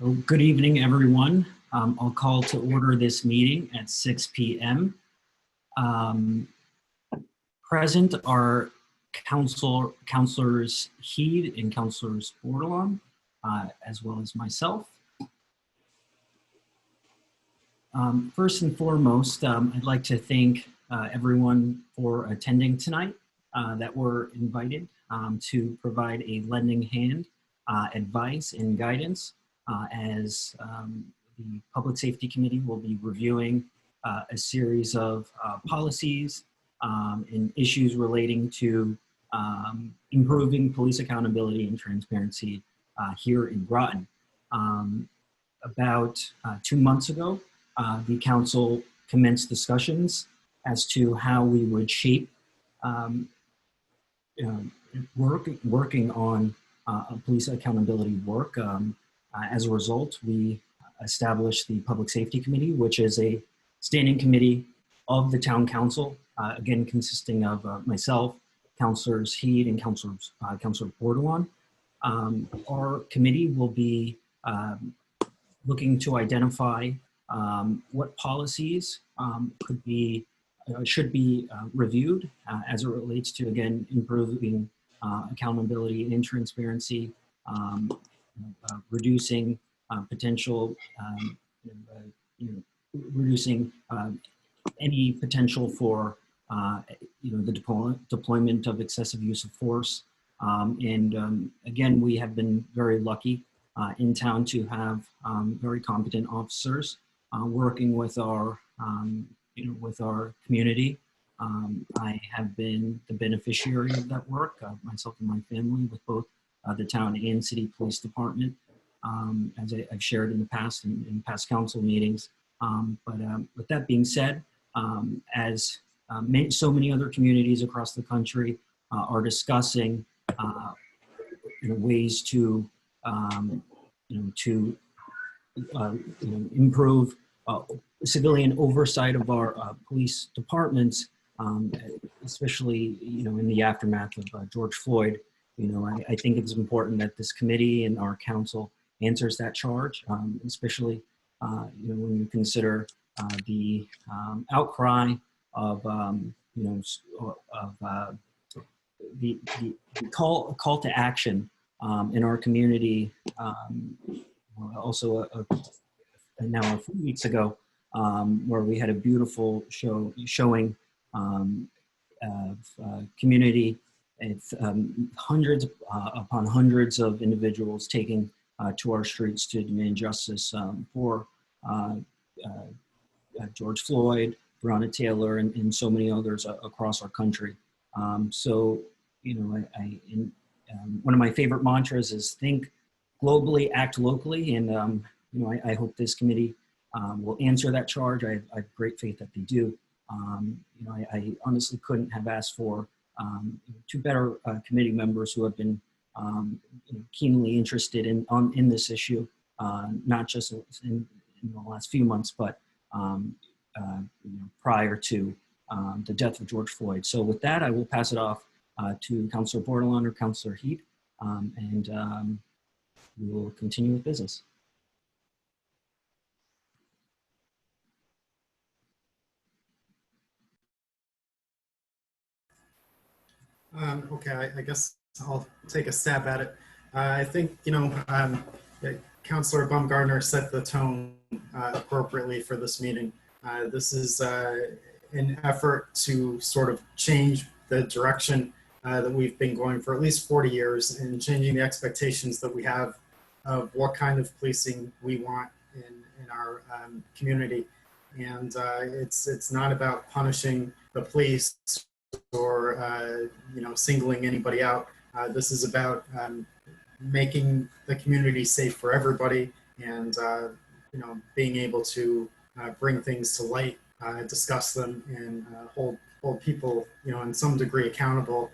So good evening, everyone. I'll call to order this meeting at 6 p.m. Present are Councilors Heede and Councilors Bordelon, as well as myself. First and foremost, I'd like to thank everyone for attending tonight that were invited to provide a lending hand, advice and guidance as the Public Safety Committee will be reviewing a series of policies and issues relating to improving police accountability and transparency here in Groton. About 2 months ago, the council commenced discussions as to how we would shape working on police accountability work. As a result, we established the Public Safety Committee, which is a standing committee of the Town Council, again consisting of myself, Councilors Heede and Councilor Bordelon. Our committee will be looking to identify what policies should be reviewed as it relates to, again, improving accountability and transparency, reducing potential, reducing any potential for, the deployment of excessive use of force. Again, we have been very lucky in town to have very competent officers working with our, with our community. I have been the beneficiary of that work, myself and my family, with both the town and city police department, as I've shared in the past in past council meetings. With that being said, as so many other communities across the country are discussing ways to improve civilian oversight of our police departments, especially in the aftermath of George Floyd. I think it's important that this committee and our council answers that charge, especially when you consider the outcry of the call to action in our community. Also, now a few weeks ago, where we had a beautiful showing of community. It's hundreds upon hundreds of individuals taking to our streets to demand justice for George Floyd, Breonna Taylor, and so many others across our country. One of my favorite mantras is think globally, act locally, and I hope this committee will answer that charge. I have great faith that they do. I honestly couldn't have asked for two better committee members who have been keenly interested in this issue, not just in the last few months, but prior to the death of George Floyd. So with that, I will pass it off to Councilor Bordelon or Councilor Heede, and we will continue with business. Okay, I guess I'll take a stab at it. I think, Councilor Bumgardner set the tone appropriately for this meeting. This is an effort to sort of change the direction that we've been going for at least 40 years and changing the expectations that we have of what kind of policing we want in our community. And it's not about punishing the police or singling anybody out. This is about making the community safe for everybody, and being able to bring things to light, discuss them, and hold people in some degree accountable,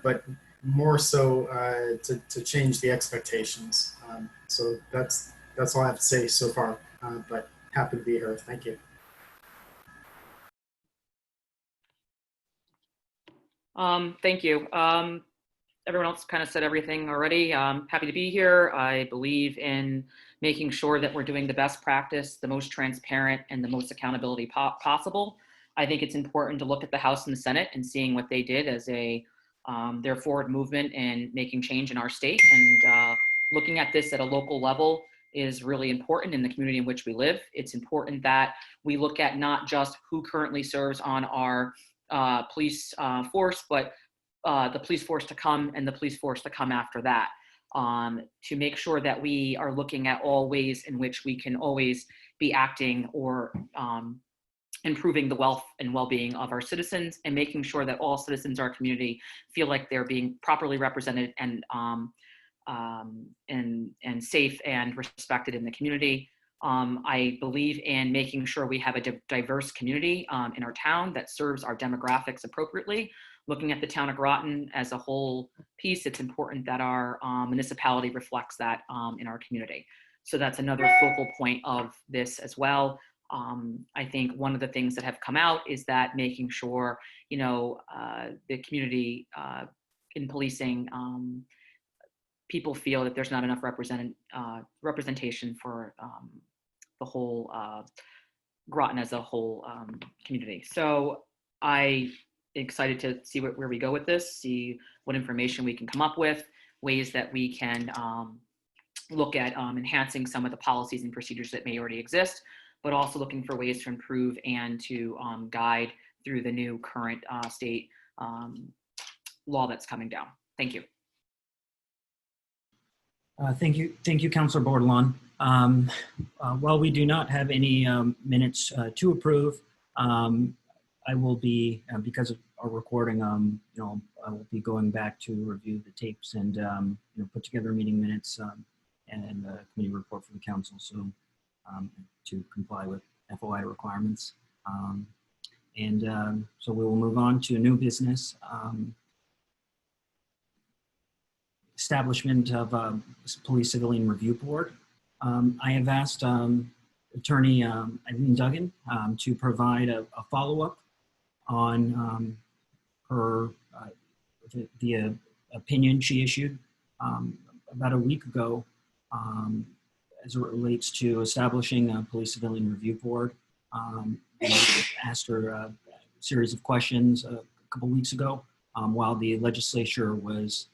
but more so to change the expectations. So that's all I have to say so far, but happy to be here. Thank you. Thank you. everyone else kind of said everything already. Happy to be here. I believe in making sure that we're doing the best practice, the most transparent, and the most accountability possible. I think it's important to look at the House and the Senate and seeing what they did as their forward movement in making change in our state. And looking at this at a local level is really important in the community in which we live. It's important that we look at not just who currently serves on our police force, but the police force to come and the police force to come after that, to make sure that we are looking at all ways in which we can always be acting or improving the wealth and well-being of our citizens, and making sure that all citizens in our community feel like they're being properly represented and safe and respected in the community. I believe in making sure we have a diverse community in our town that serves our demographics appropriately. Looking at the town of Groton as a whole piece, it's important that our municipality reflects that in our community. So that's another focal point of this as well. I think one of the things that have come out is that making sure, the community in policing, people feel that there's not enough representation for the whole Groton as a whole community. So I excited to see where we go with this, see what information we can come up with, ways that we can look at enhancing some of the policies and procedures that may already exist, but also looking for ways to improve and to guide through the new current state law that's coming down. Thank you. Thank you, Councilor Bordelon. While we do not have any minutes to approve, I will be, because of our recording, I will be going back to review the tapes and put together meeting minutes and a committee report for the council, so to comply with FOI requirements. So we will move on to new business. Establishment of a Police Civilian Review Board. I have asked Attorney Eileen Duggan to provide a follow-up on her the opinion she issued about a week ago as it relates to establishing a Police Civilian Review Board. I asked her a series of questions a couple weeks ago while the legislature was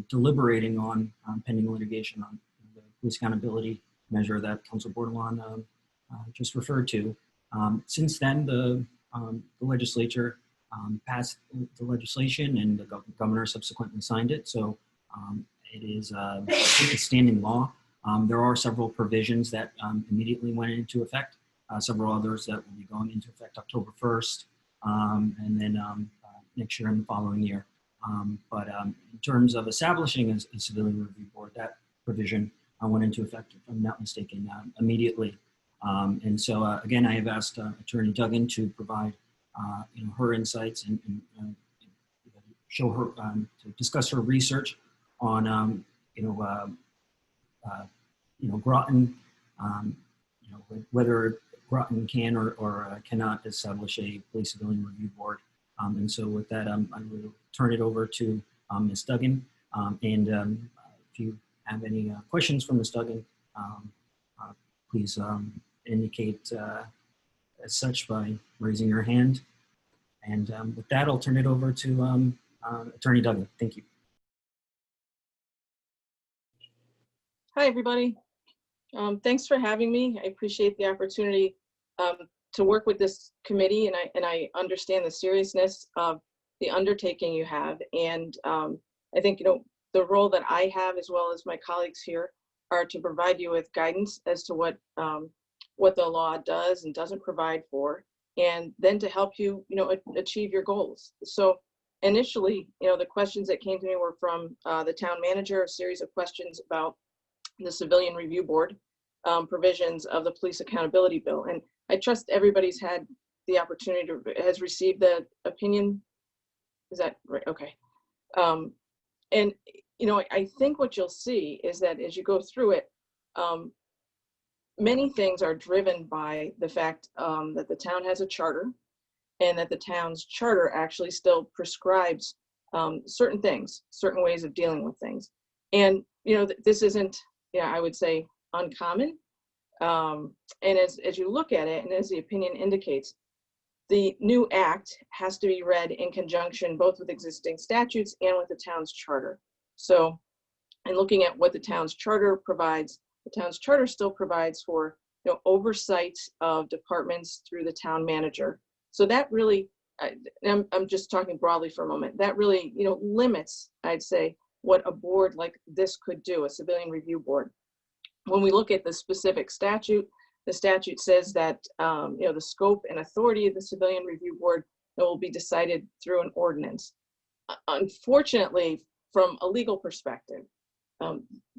deliberating on pending litigation on the police accountability measure that Councilor Bordelon just referred to. Since then, the legislature passed the legislation, and the governor subsequently signed it. So it is a standing law. There are several provisions that immediately went into effect, several others that will be going into effect October 1st, and then next year and the following year. But in terms of establishing a civilian review board, that provision went into effect, if I'm not mistaken, immediately. And so again, I have asked Attorney Duggan to provide her insights and show her to discuss her research on Groton, whether Groton can or cannot establish a police civilian review board. And so with that, I will turn it over to Ms. Duggan. If you have any questions for Ms. Duggan, please indicate as such by raising your hand. And with that, I'll turn it over to Attorney Duggan. Thank you. Hi, everybody. Thanks for having me. I appreciate the opportunity to work with this committee, and I understand the seriousness of the undertaking you have. And I think the role that I have, as well as my colleagues here, are to provide you with guidance as to what the law does and doesn't provide for, and then to help you achieve your goals. So initially, the questions that came to me were from the town manager, a series of questions about the Civilian Review Board provisions of the Police Accountability Bill. And I trust everybody's had the opportunity has received the opinion. Is that right? Okay. And I think what you'll see is that as you go through it, many things are driven by the fact that the town has a charter, and that the town's charter actually still prescribes certain things, certain ways of dealing with things. And, this isn't, I would say, uncommon. And as you look at it, and as the opinion indicates, the new act has to be read in conjunction both with existing statutes and with the town's charter. So, in looking at what the town's charter provides, the town's charter still provides for oversight of departments through the town manager. So that really, I'm just talking broadly for a moment, that really limits, I'd say, what a board like this could do, a civilian review board. When we look at the specific statute, the statute says that the scope and authority of the civilian review board will be decided through an ordinance. Unfortunately, from a legal perspective,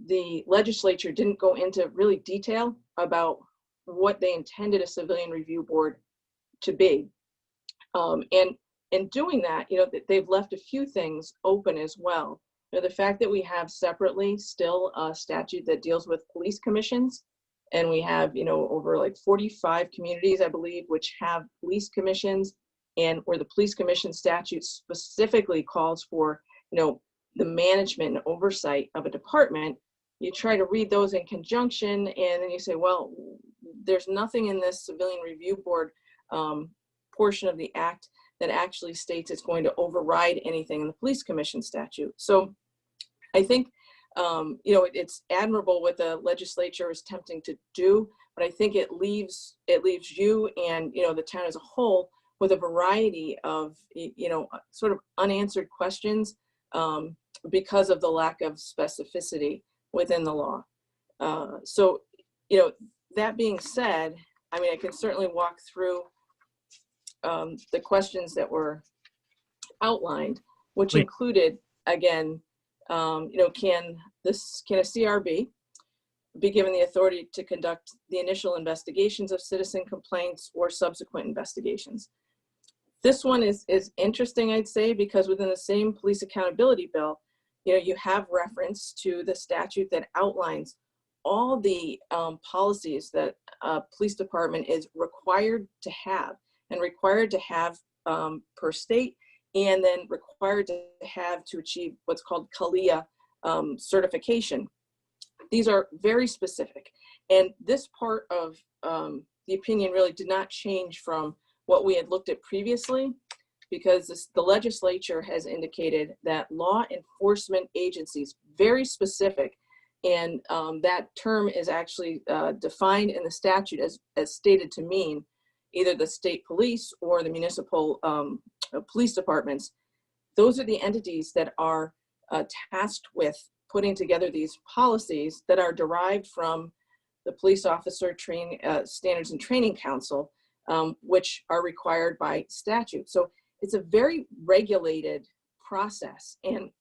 the legislature didn't go into really detail about what they intended a civilian review board to be. And in doing that, they've left a few things open as well. The fact that we have separately still a statute that deals with police commissions, and we have, over like 45 communities, I believe, which have police commissions, and where the police commission statute specifically calls for, the management and oversight of a department. You try to read those in conjunction, and then you say, well, there's nothing in this civilian review board portion of the act that actually states it's going to override anything in the police commission statute. So I think, it's admirable what the legislature is attempting to do, but I think it leaves you and, the town as a whole with a variety of, sort of unanswered questions because of the lack of specificity within the law. So, that being said, I can certainly walk through the questions that were outlined, which included, again, can a CRB be given the authority to conduct the initial investigations of citizen complaints or subsequent investigations? This one is interesting, I'd say, because within the same police accountability bill, you have reference to the statute that outlines all the policies that a police department is required to have per state, and then required to have to achieve what's called CALIA certification. These are very specific. And this part of the opinion really did not change from what we had looked at previously, because the legislature has indicated that law enforcement agencies, very specific, and that term is actually defined in the statute as stated to mean either the state police or the municipal police departments. Those are the entities that are tasked with putting together these policies that are derived from the Police Officer Standards and Training Council, which are required by statute. So it's a very regulated process. And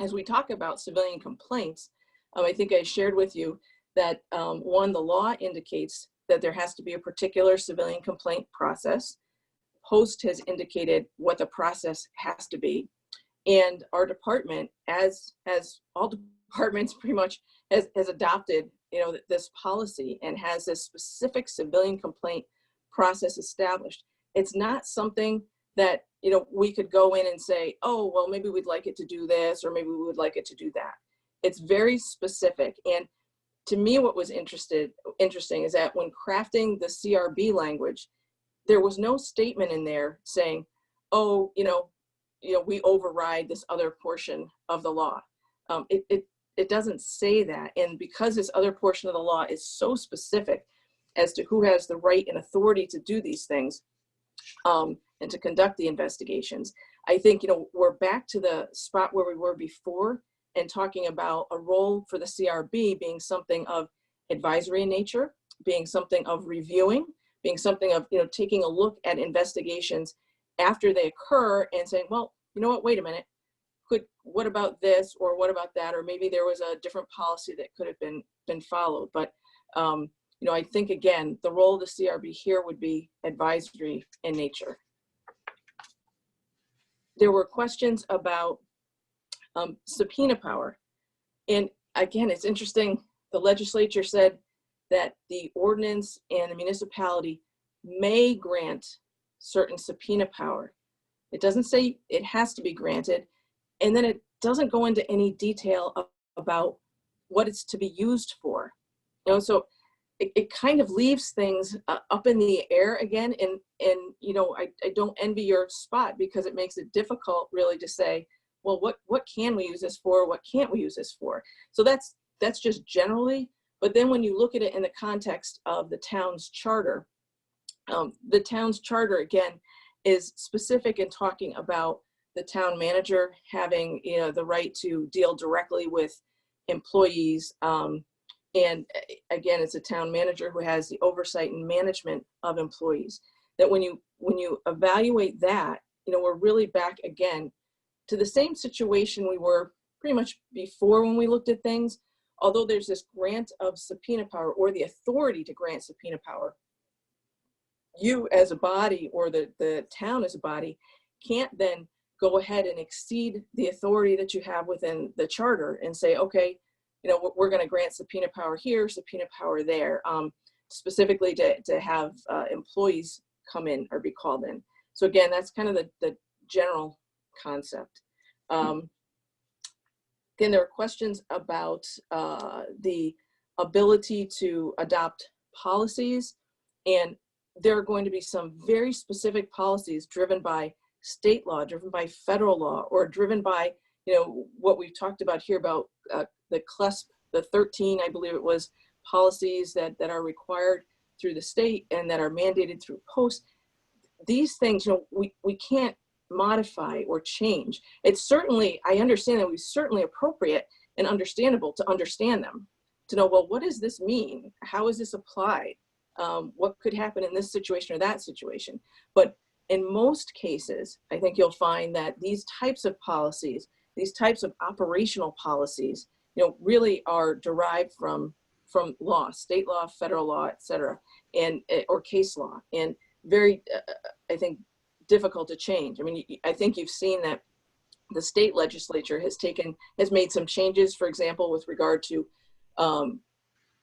as we talk about civilian complaints, I think I shared with you that one, the law indicates that there has to be a particular civilian complaint process. Post has indicated what the process has to be. And our department, as all departments pretty much, has adopted this policy and has this specific civilian complaint process established. It's not something that we could go in and say, oh, well, maybe we'd like it to do this, or maybe we would like it to do that. It's very specific. And to me, what was interesting is that when crafting the CRB language, there was no statement in there saying, oh, we override this other portion of the law. It doesn't say that. And because this other portion of the law is so specific as to who has the right and authority to do these things and to conduct the investigations, I think, we're back to the spot where we were before, and talking about a role for the CRB being something of advisory in nature, being something of reviewing, being something of, taking a look at investigations after they occur and saying, well, you know what, wait a minute, what about this, or what about that, or maybe there was a different policy that could have been followed. But, I think, again, the role of the CRB here would be advisory in nature. There were questions about subpoena power. And again, it's interesting, the legislature said that the ordinance and the municipality may grant certain subpoena power. It doesn't say it has to be granted. and then it doesn't go into any detail about what it's to be used for. You know, so it kind of leaves things up in the air again. And you know, I don't envy your spot, because it makes it difficult really to say, well, what can we use this for? What can't we use this for? So that's just generally. But then when you look at it in the context of the town's charter again is specific in talking about the town manager having, you know, the right to deal directly with employees. And again, it's a town manager who has the oversight and management of employees. That when you evaluate that, you know, we're really back again to the same situation we were pretty much before when we looked at things. Although there's this grant of subpoena power, or the authority to grant subpoena power, you as a body, or the town as a body, can't then go ahead and exceed the authority that you have within the charter and say, okay, you know, we're going to grant subpoena power here, subpoena power there, specifically to have employees come in or be called in. So again, that's kind of the general concept. Again, there are questions about the ability to adopt policies, and there are going to be some very specific policies driven by state law, driven by federal law, or driven by, you know, what we've talked about here about the CLESP, the 13, I believe it was, policies that are required through the state and that are mandated through post. These things, you know, we can't modify or change. It's certainly, I understand that it was certainly appropriate and understandable to understand them, to know, well, what does this mean? How is this applied? What could happen in this situation or that situation? But in most cases, I think you'll find that these types of policies, these types of operational policies, you know, really are derived from law, state law, federal law, et cetera, and or case law, and very, I think, difficult to change. I mean, I think you've seen that the state legislature has made some changes, for example, with regard to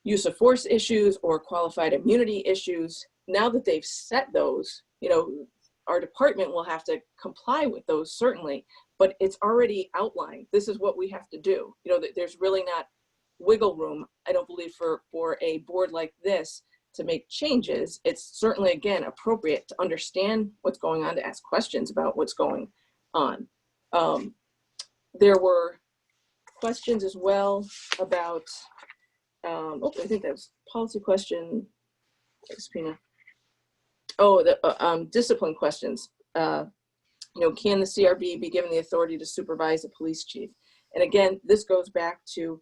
use of force issues or qualified immunity issues. Now that they've set those, you know, our department will have to comply with those, certainly, but it's already outlined. This is what we have to do. You know, there's really not wiggle room, I don't believe, for a board like this to make changes. It's certainly, again, appropriate to understand what's going on, to ask questions about what's going on. There were questions as well about, I think that was policy question, subpoena. Oh, the discipline questions. You know, can the CRB be given the authority to supervise the police chief? And again, this goes back to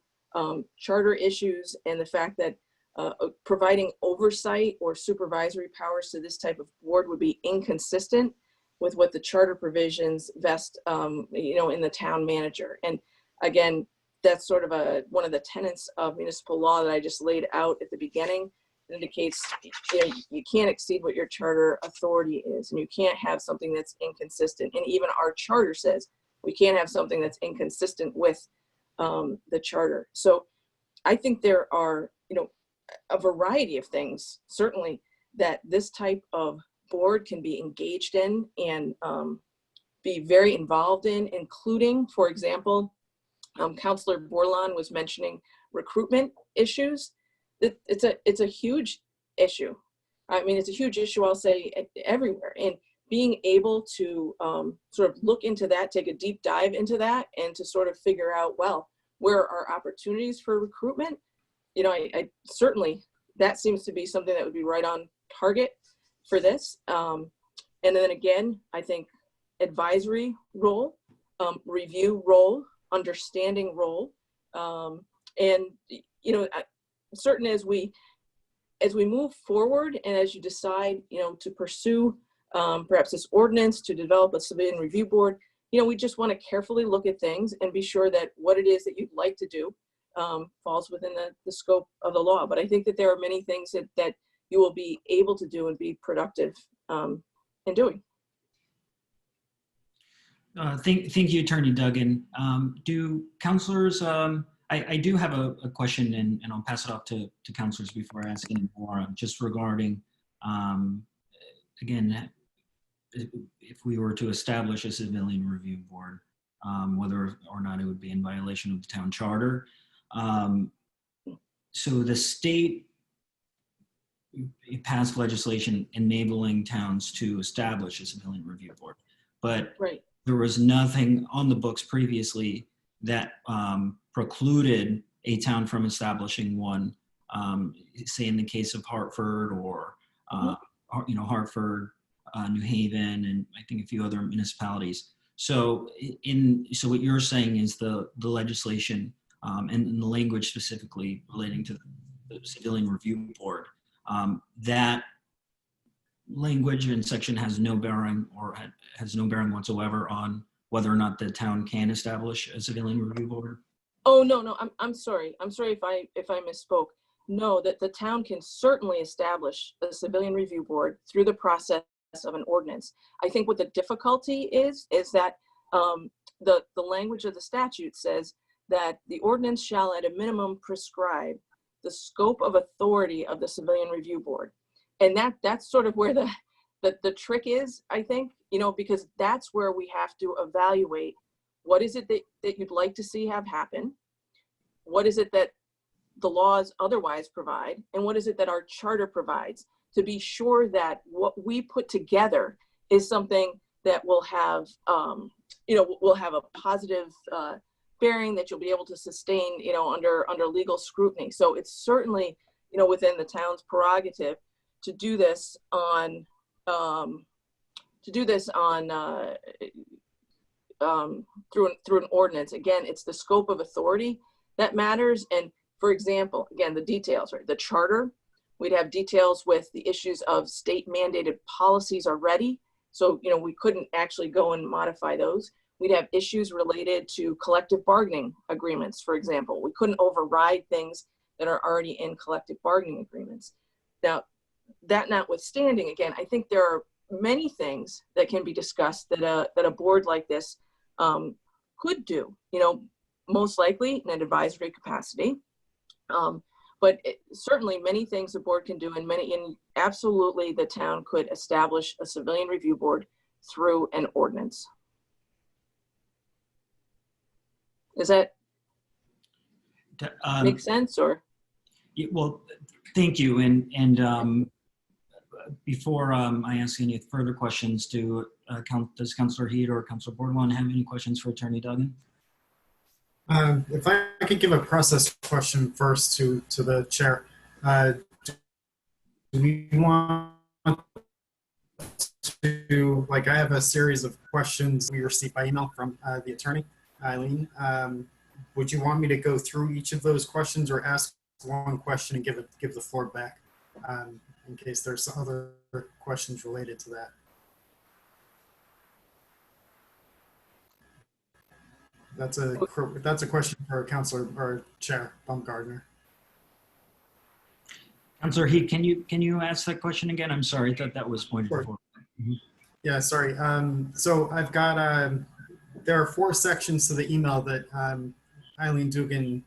charter issues and the fact that providing oversight or supervisory powers to this type of board would be inconsistent with what the charter provisions vest, you know, in the town manager. And again, that's sort of one of the tenets of municipal law that I just laid out at the beginning. It indicates, you know, you can't exceed what your charter authority is, and you can't have something that's inconsistent. And even our charter says we can't have something that's inconsistent with the charter. So I think there are, you know, a variety of things, certainly, that this type of board can be engaged in and be very involved in, including, for example, Councilor Bordelon was mentioning recruitment issues. It's a huge issue. I mean, it's a huge issue, I'll say, everywhere. And being able to sort of look into that, take a deep dive into that, and to sort of figure out, well, where are opportunities for recruitment? You know, I certainly, that seems to be something that would be right on target for this. And then again, I think advisory role, review role, understanding role, and, you know, certain as we move forward and as you decide, you know, to pursue perhaps this ordinance to develop a civilian review board, you know, we just want to carefully look at things and be sure that what it is that you'd like to do falls within the scope of the law. But I think that there are many things that you will be able to do and be productive in doing. Thank you, Attorney Duggan. Do councilors, I do have a question, and I'll pass it off to councilors before I ask any more, just regarding, again, if we were to establish a civilian review board, whether or not it would be in violation of the town charter. So the state passed legislation enabling towns to establish a civilian review board, but Right. there was nothing on the books previously that precluded a town from establishing one, say in the case of Hartford or, Hartford, New Haven, and I think a few other municipalities. So so what you're saying is the legislation and the language specifically relating to the civilian review board, that language and section has no bearing or has no bearing whatsoever on whether or not the town can establish a civilian review board? Oh, no, I'm sorry. I'm sorry if I misspoke. No, that the town can certainly establish a civilian review board through the process of an ordinance. I think what the difficulty is that the language of the statute says that the ordinance shall at a minimum prescribe the scope of authority of the civilian review board. And that's sort of where the trick is, I think, because that's where we have to evaluate what is it that you'd like to see have happen, what is it that the laws otherwise provide, and what is it that our charter provides, to be sure that what we put together is something that will have, will have a positive bearing that you'll be able to sustain, under legal scrutiny. So it's certainly, within the town's prerogative to do this on, through an ordinance. Again, it's the scope of authority that matters. And for example, again, the details, right? The charter, we'd have details with the issues of state mandated policies already. So, we couldn't actually go and modify those. We'd have issues related to collective bargaining agreements, for example. We couldn't override things that are already in collective bargaining agreements. Now, that notwithstanding, again, I think there are many things that can be discussed that a board like this could do, most likely in an advisory capacity. But certainly many things the board can do, and absolutely the town could establish a civilian review board through an ordinance. Does that make sense, or? Well, thank you. And before I ask any further questions, does Councilor Heede or Councilor Bordelon have any questions for Attorney Duggan? If I could give a process question first to the chair. Do we want to, I have a series of questions we received by email from the attorney, Eileen. Would you want me to go through each of those questions or ask one question and give the floor back in case there's other questions related to that? That's a question for Councilor or Chair Bumgardner. Councilor Heede, can you ask that question again? I'm sorry, I thought that was pointed before. Mm-hmm. Yeah, sorry. So I've got there are 4 sections to the email that Eileen Duggan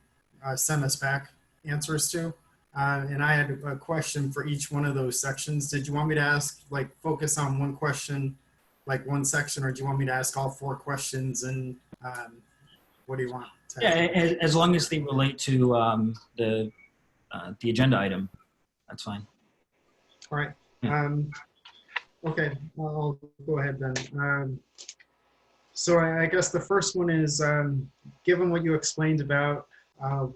sent us back answers to, and I had a question for each one of those sections. Did you want me to ask, focus on one question, one section, or do you want me to ask all 4 questions? And what do you want? Yeah, as long as they relate to the agenda item, that's fine. All right. Yeah. Okay, I'll go ahead then. So I guess the first one is, given what you explained about a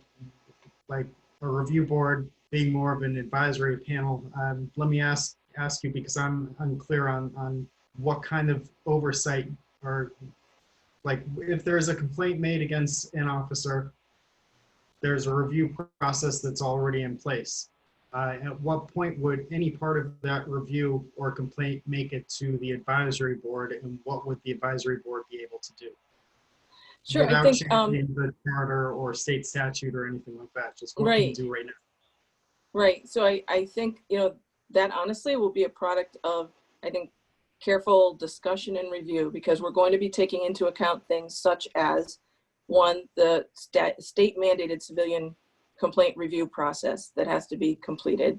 review board being more of an advisory panel, let me ask you, because I'm unclear on what kind of oversight, or if there's a complaint made against an officer, there's a review process that's already in place. At what point would any part of that review or complaint make it to the advisory board, and what would the advisory board be able to do? Sure, without I think changing the charter or state statute or anything like that. Just what can you do right now? Right. So I think, that honestly will be a product of, I think, careful discussion and review, because we're going to be taking into account things such as, 1, the state mandated civilian complaint review process that has to be completed.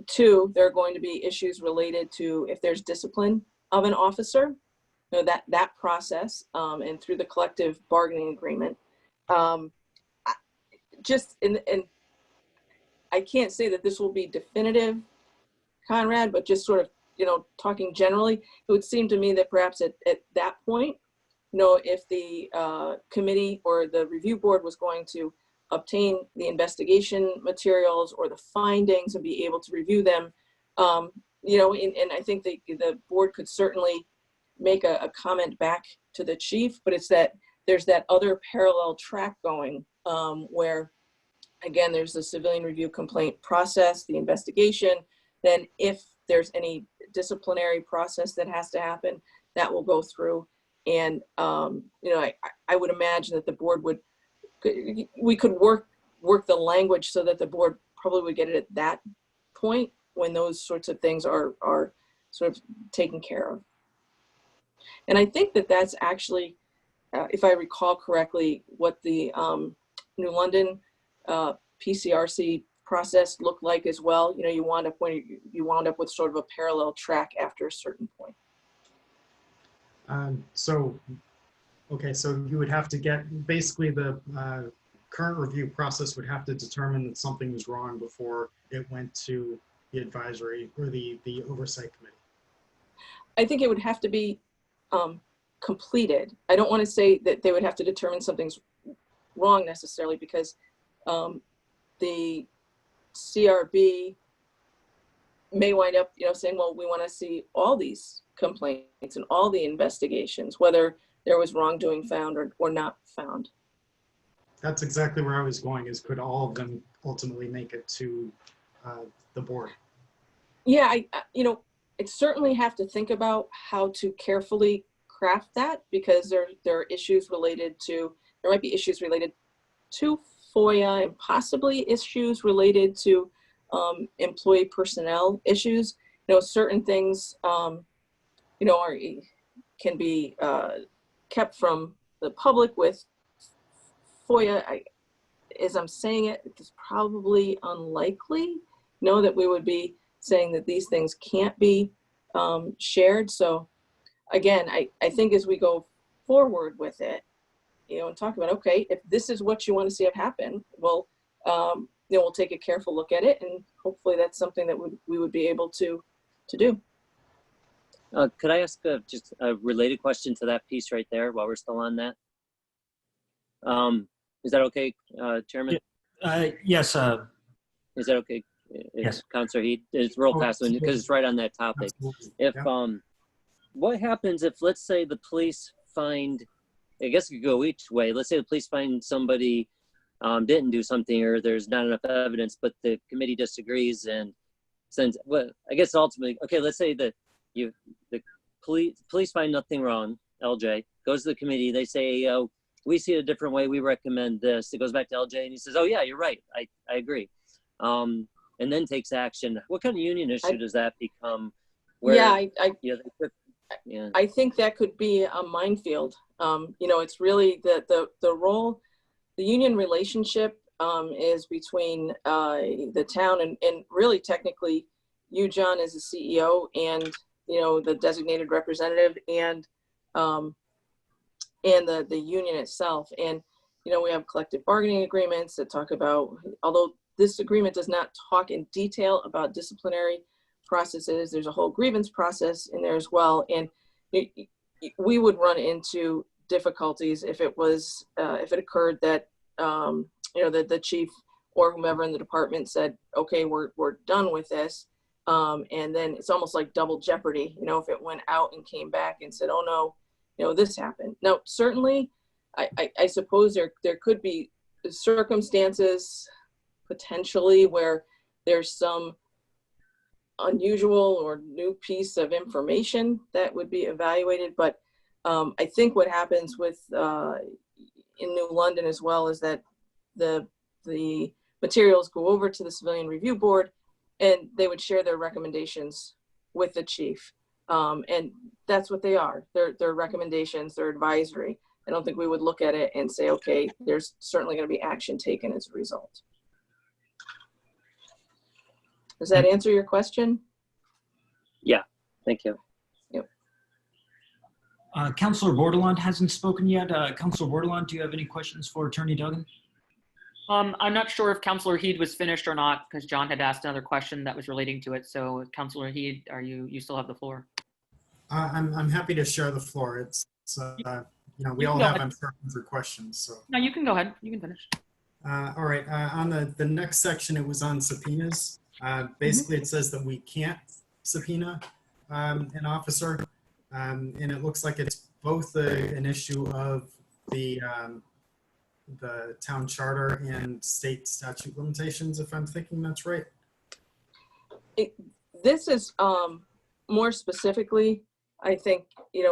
2, there are going to be issues related to if there's discipline of an officer. that process and through the collective bargaining agreement. And I can't say that this will be definitive, Conrad, but just sort of, talking generally, it would seem to me that perhaps at that point, if the committee or the review board was going to obtain the investigation materials or the findings and be able to review them, and I think the board could certainly make a comment back to the chief, but it's that there's that other parallel track going where, again, there's the civilian review complaint process, the investigation, then if there's any disciplinary process that has to happen, that will go through. And, I would imagine that the board we could work the language so that the board probably would get it at that point when those sorts of things are sort of taken care of. And I think that that's actually, if I recall correctly, what the New London PCRC process looked like as well. You wound up with sort of a parallel track after a certain point. So you would have to get, basically the current review process would have to determine that something was wrong before it went to the advisory or the oversight committee. I think it would have to be completed. I don't want to say that they would have to determine something's wrong necessarily, because the CRB may wind up, saying, well, we want to see all these complaints and all the investigations, whether there was wrongdoing found or not found. That's exactly where I was going, is could all of them ultimately make it to the board? Yeah, I'd certainly have to think about how to carefully craft that, because there are issues related to, there might be issues related to FOIA and possibly issues related to employee personnel issues. Certain things, can be kept from the public with FOIA. As I'm saying it, it's probably unlikely, that we would be saying that these things can't be shared. So again, I think as we go forward with it, and talk about, okay, if this is what you want to see it happen, well, we'll take a careful look at it, and hopefully that's something that we would be able to do. Could I ask just a related question to that piece right there while we're still on that? Is that okay, Chairman? Yes. Is that okay? Yes. Councilor Heede, it's real fast because it's right on that topic. If what happens if, let's say, the police find, I guess it could go each way. Let's say the police find somebody didn't do something, or there's not enough evidence, but the committee disagrees and sends. Well, I guess ultimately, okay, let's say that the police find nothing wrong. LJ goes to the committee. They say, "Oh, we see it a different way. We recommend this." It goes back to LJ, and he says, "Oh yeah, you're right. I agree." And then takes action. What kind of union issue does that become? Where, I think that could be a minefield. It's really the role, the union relationship is between the town and really technically you, John, as the CEO, and the designated representative, and the union itself. And we have collective bargaining agreements that talk about, although this agreement does not talk in detail about disciplinary processes, there's a whole grievance process in there as well. And we would run into difficulties if it was if it occurred that the chief or whomever in the department said, okay, we're done with this, and then it's almost like double jeopardy, if it went out and came back and said, oh no, this happened. Now certainly I suppose there could be circumstances potentially where there's some unusual or new piece of information that would be evaluated. But I think what happens with in New London as well is that the materials go over to the Civilian Review Board, and they would share their recommendations with the chief. And that's what they are. They're recommendations, they're advisory. I don't think we would look at it and say, okay, there's certainly going to be action taken as a result. Does that answer your question? Yeah, thank you. Yep. Councilor Bordelon hasn't spoken yet. Councilor Bordelon, do you have any questions for Attorney Duggan? I'm not sure if Councilor Heede was finished or not, because John had asked another question that was relating to it. So Councilor Heede, you still have the floor? I'm happy to share the floor. We all have, I'm sure, for questions. So No, you can go ahead. You can finish. all right. On the next section, it was on subpoenas. Basically, it says that we can't subpoena an officer, and it looks like it's both an issue of the town charter and state statute limitations, if I'm thinking that's right. This is more specifically, I think,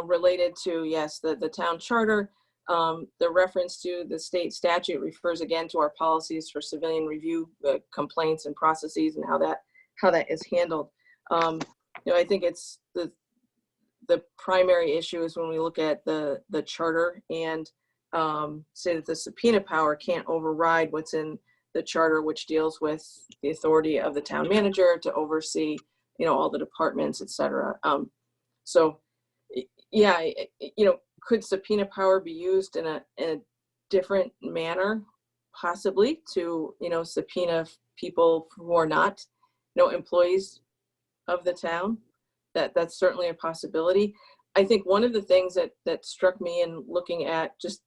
related to, yes, the town charter. The reference to the state statute refers again to our policies for civilian review, complaints and processes, and how that is handled. I think it's the primary issue is when we look at the charter and say that the subpoena power can't override what's in the charter, which deals with the authority of the town manager to oversee, all the departments, et cetera. So, yeah, could subpoena power be used in a different manner, possibly, to, subpoena people who are not, employees of the town? That's certainly a possibility. I think one of the things that struck me in looking at, just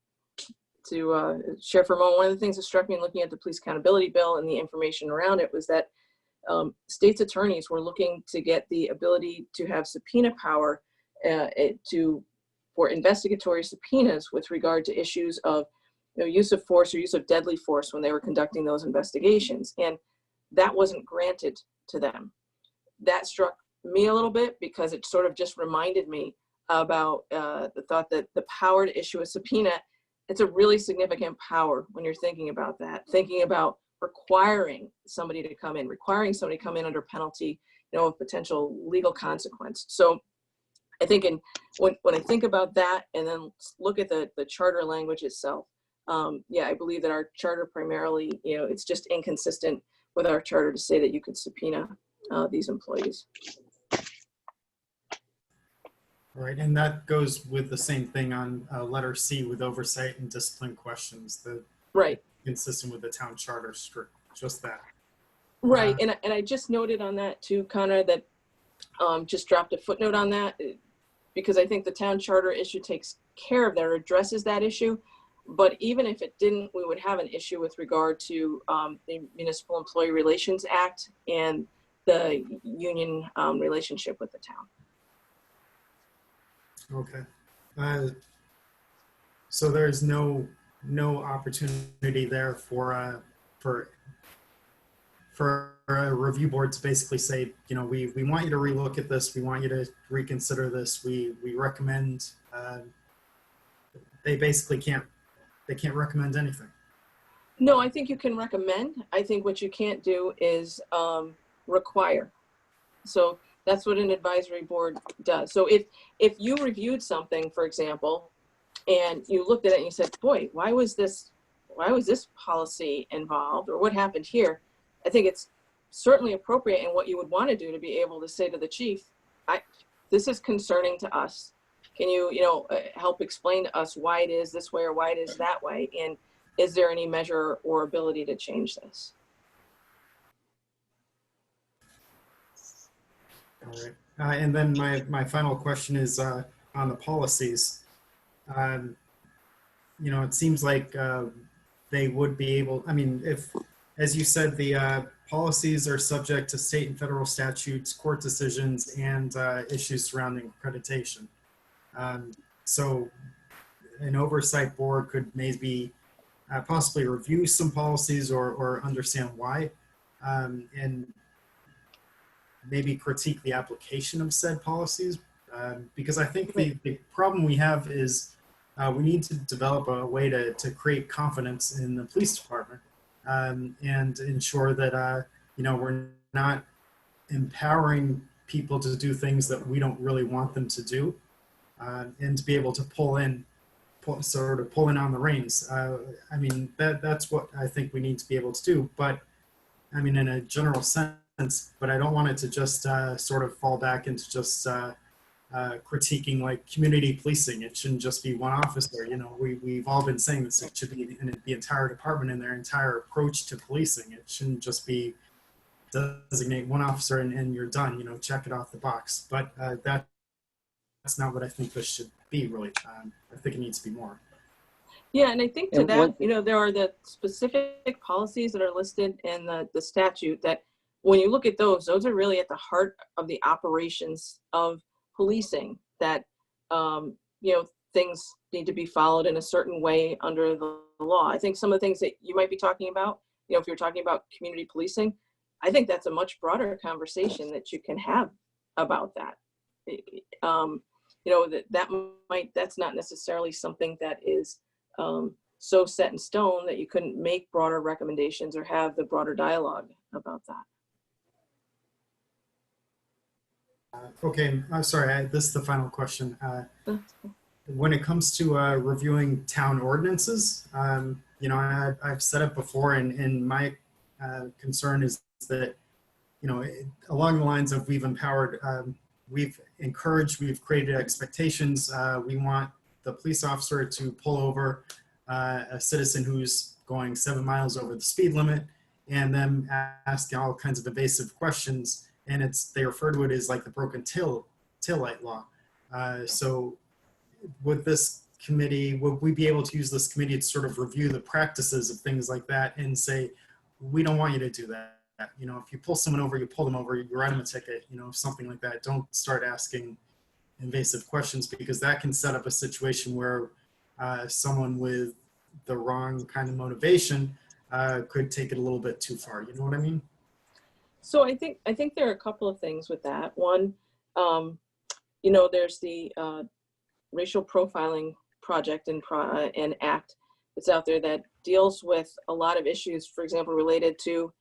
to share for a moment, one of the things that struck me in looking at the police accountability bill and the information around it was that state's attorneys were looking to get the ability to have subpoena power for investigatory subpoenas with regard to issues of use of force or use of deadly force when they were conducting those investigations, and that wasn't granted to them. That struck me a little bit because it sort of just reminded me about the thought that the power to issue a subpoena, it's a really significant power when you're thinking about that, thinking about requiring somebody to come in under penalty, of potential legal consequence. So I think when I think about that and then look at the charter language itself, I believe that our charter primarily, it's just inconsistent with our charter to say that you could subpoena these employees. All right, and that goes with the same thing on letter C with oversight and discipline questions. Right. Consistent with the town charter, strict, just that. Right, and I just noted on that too, Connor, that just dropped a footnote on that because I think the town charter issue takes care of that or addresses that issue. But even if it didn't, we would have an issue with regard to the Municipal Employee Relations Act and the union relationship with the town. Okay. So there's no opportunity there for a review board to basically say, we want you to relook at this. We want you to reconsider this. We recommend. They basically can't recommend anything. No, I think you can recommend. I think what you can't do is require. So that's what an advisory board does. So if you reviewed something, for example, and you looked at it and you said, boy, why was this policy involved, or what happened here? I think it's certainly appropriate and what you would want to do to be able to say to the chief, this is concerning to us. Can you, help explain to us why it is this way or why it is that way? And is there any measure or ability to change this? All right. And then my final question is on the policies. It seems like they would be able, if, as you said, the policies are subject to state and federal statutes, court decisions, and issues surrounding accreditation. So an oversight board could maybe possibly review some policies or understand why, and maybe critique the application of said policies. Because I think the problem we have is we need to develop a way to create confidence in the police department and ensure that, we're not empowering people to do things that we don't really want them to do, and to be able to pull in on the reins. That's what I think we need to be able to do. But in a general sense, but I don't want it to just sort of fall back into just critiquing like community policing. It shouldn't just be one officer. You know, we've all been saying this. It should be in the entire department and their entire approach to policing. It shouldn't just be designate one officer and you're done. You know, check it off the box. But that's not what I think this should be, really. I think it needs to be more. Yeah, and I think to And that, you know, there are the specific policies that are listed in the statute that when you look at those are really at the heart of the operations of policing, that, you know, things need to be followed in a certain way under the law. I think some of the things that you might be talking about, you know, if you're talking about community policing, I think that's a much broader conversation that you can have about that. You know, that's not necessarily something that is so set in stone that you couldn't make broader recommendations or have the broader dialogue about that. Okay, I'm sorry, this is the final question. When it comes to reviewing town ordinances, you know, I've said it before, and my concern is that, you know, along the lines of we've empowered, we've encouraged, we've created expectations. We want the police officer to pull over a citizen who's going 7 miles over the speed limit and then ask all kinds of evasive questions. And they refer to it as like the broken tail light law. So would this committee, would we be able to use this committee to sort of review the practices of things like that and say, we don't want you to do that. You know, if you pull someone over, you pull them over, you write them a ticket, you know, something like that. Don't start asking invasive questions, because that can set up a situation where someone with the wrong kind of motivation could take it a little bit too far. You know what I mean? So I think there are a couple of things with that. One, you know, there's the racial profiling project and act that's out there that deals with a lot of issues, for example, related to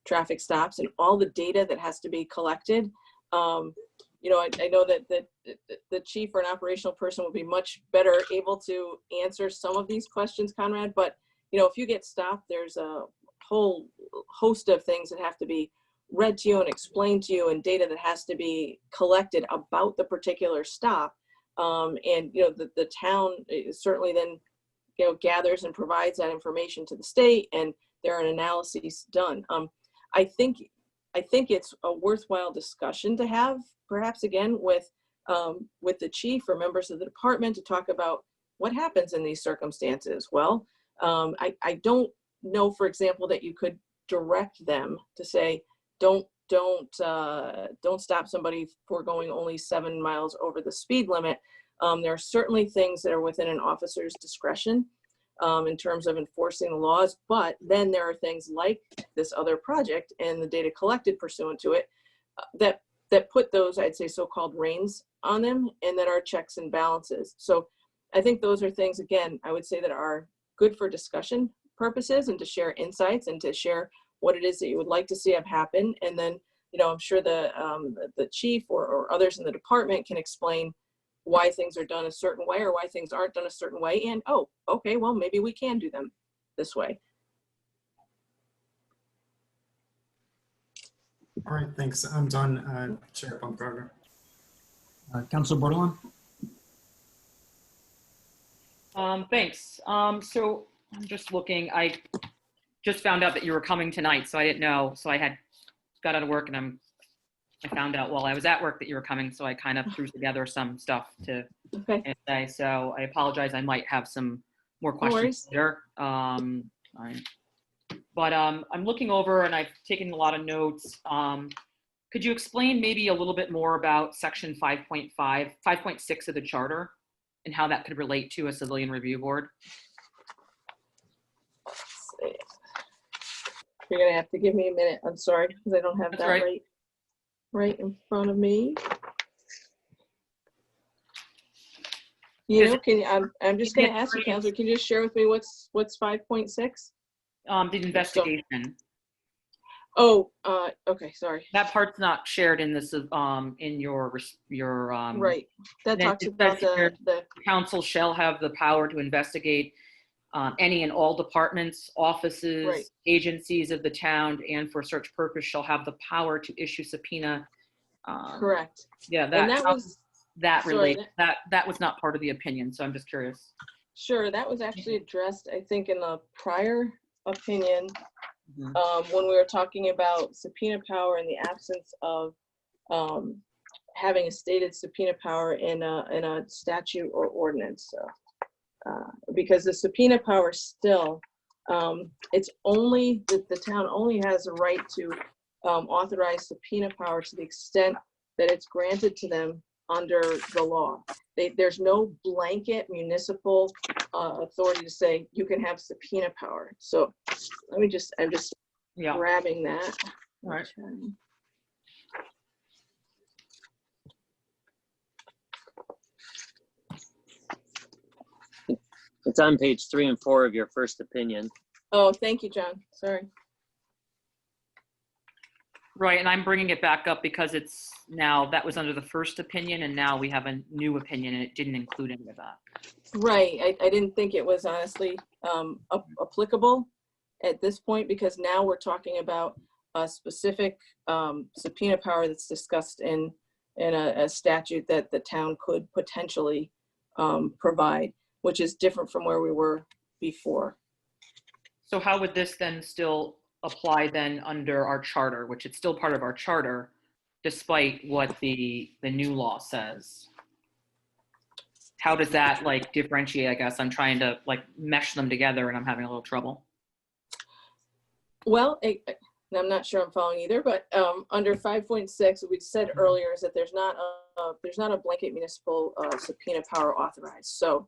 traffic stops and all the data that has to be collected. You know, I know that the chief or an operational person will be much better able to answer some of these questions, Conrad, but, you know, if you get stopped, there's a whole host of things that have to be read to you and explained to you, and data that has to be collected about the particular stop. And, you know, the town certainly then, you know, gathers and provides that information to the state, and there are analyses done. I think it's a worthwhile discussion to have, perhaps again with the chief or members of the department, to talk about what happens in these circumstances. Well, I don't know, for example, that you could direct them to say, don't stop somebody for going only 7 miles over the speed limit. There are certainly things that are within an officer's discretion in terms of enforcing the laws, but then there are things like this other project and the data collected pursuant to it that put those, I'd say, so-called reins on them, and that are checks and balances. So I think those are things, again, I would say, that are good for discussion purposes and to share insights and to share what it is that you would like to see have happen. And then, you know, I'm sure the chief or others in the department can explain why things are done a certain way or why things aren't done a certain way. And, oh, okay, well, maybe we can do them this way. All right, thanks. I'm done, Chair Bumgardner. Councilor Bordelon? Thanks. So I'm just looking, I just found out that you were coming tonight, so I didn't know. So I had got out of work, and I found out while I was at work that you were coming, so I kind of threw together some stuff to say. So I apologize. I might have some more questions later. But I'm looking over, and I've taken a lot of notes. Could you explain maybe a little bit more about section 5.6 of the charter and how that could relate to a civilian review board? You're gonna have to give me a minute. I'm sorry, because I don't have That's that right in front of me. You know, can you, I'm just gonna ask you, Councilor, can you just share with me what's 5.6? The investigation. Oh, okay, sorry. That part's not shared in this, in your Right. That talks about the council shall have the power to investigate any and all departments, offices, agencies of the town, and for such purpose shall have the power to issue subpoena. Correct. Yeah, and that was that Sorry, relates. That was not part of the opinion, so I'm just curious. Sure, that was actually addressed, I think, in the prior opinion, Mhm. when we were talking about subpoena power in the absence of having a stated subpoena power in a statute or ordinance. So, because the subpoena power still, it's only that the town only has a right to authorize subpoena power to the extent that it's granted to them under the law. There's no blanket municipal authority to say you can have subpoena power. So I'm just Yeah. grabbing that. All right. It's on page 3 and 4 of your first opinion. Oh, thank you, John. Sorry. Right, and I'm bringing it back up because it's now, that was under the first opinion, and now we have a new opinion, and it didn't include any of that. Right. I didn't think it was honestly applicable at this point, because now we're talking about a specific subpoena power that's discussed in a statute that the town could potentially provide, which is different from where we were before. So how would this then still apply then under our charter, which it's still part of our charter, despite what the new law says? How does that like differentiate? I guess I'm trying to like mesh them together and I'm having a little trouble. Well, I'm not sure I'm following either, but under 5.6, what we said earlier is that there's not a blanket municipal subpoena power authorized. So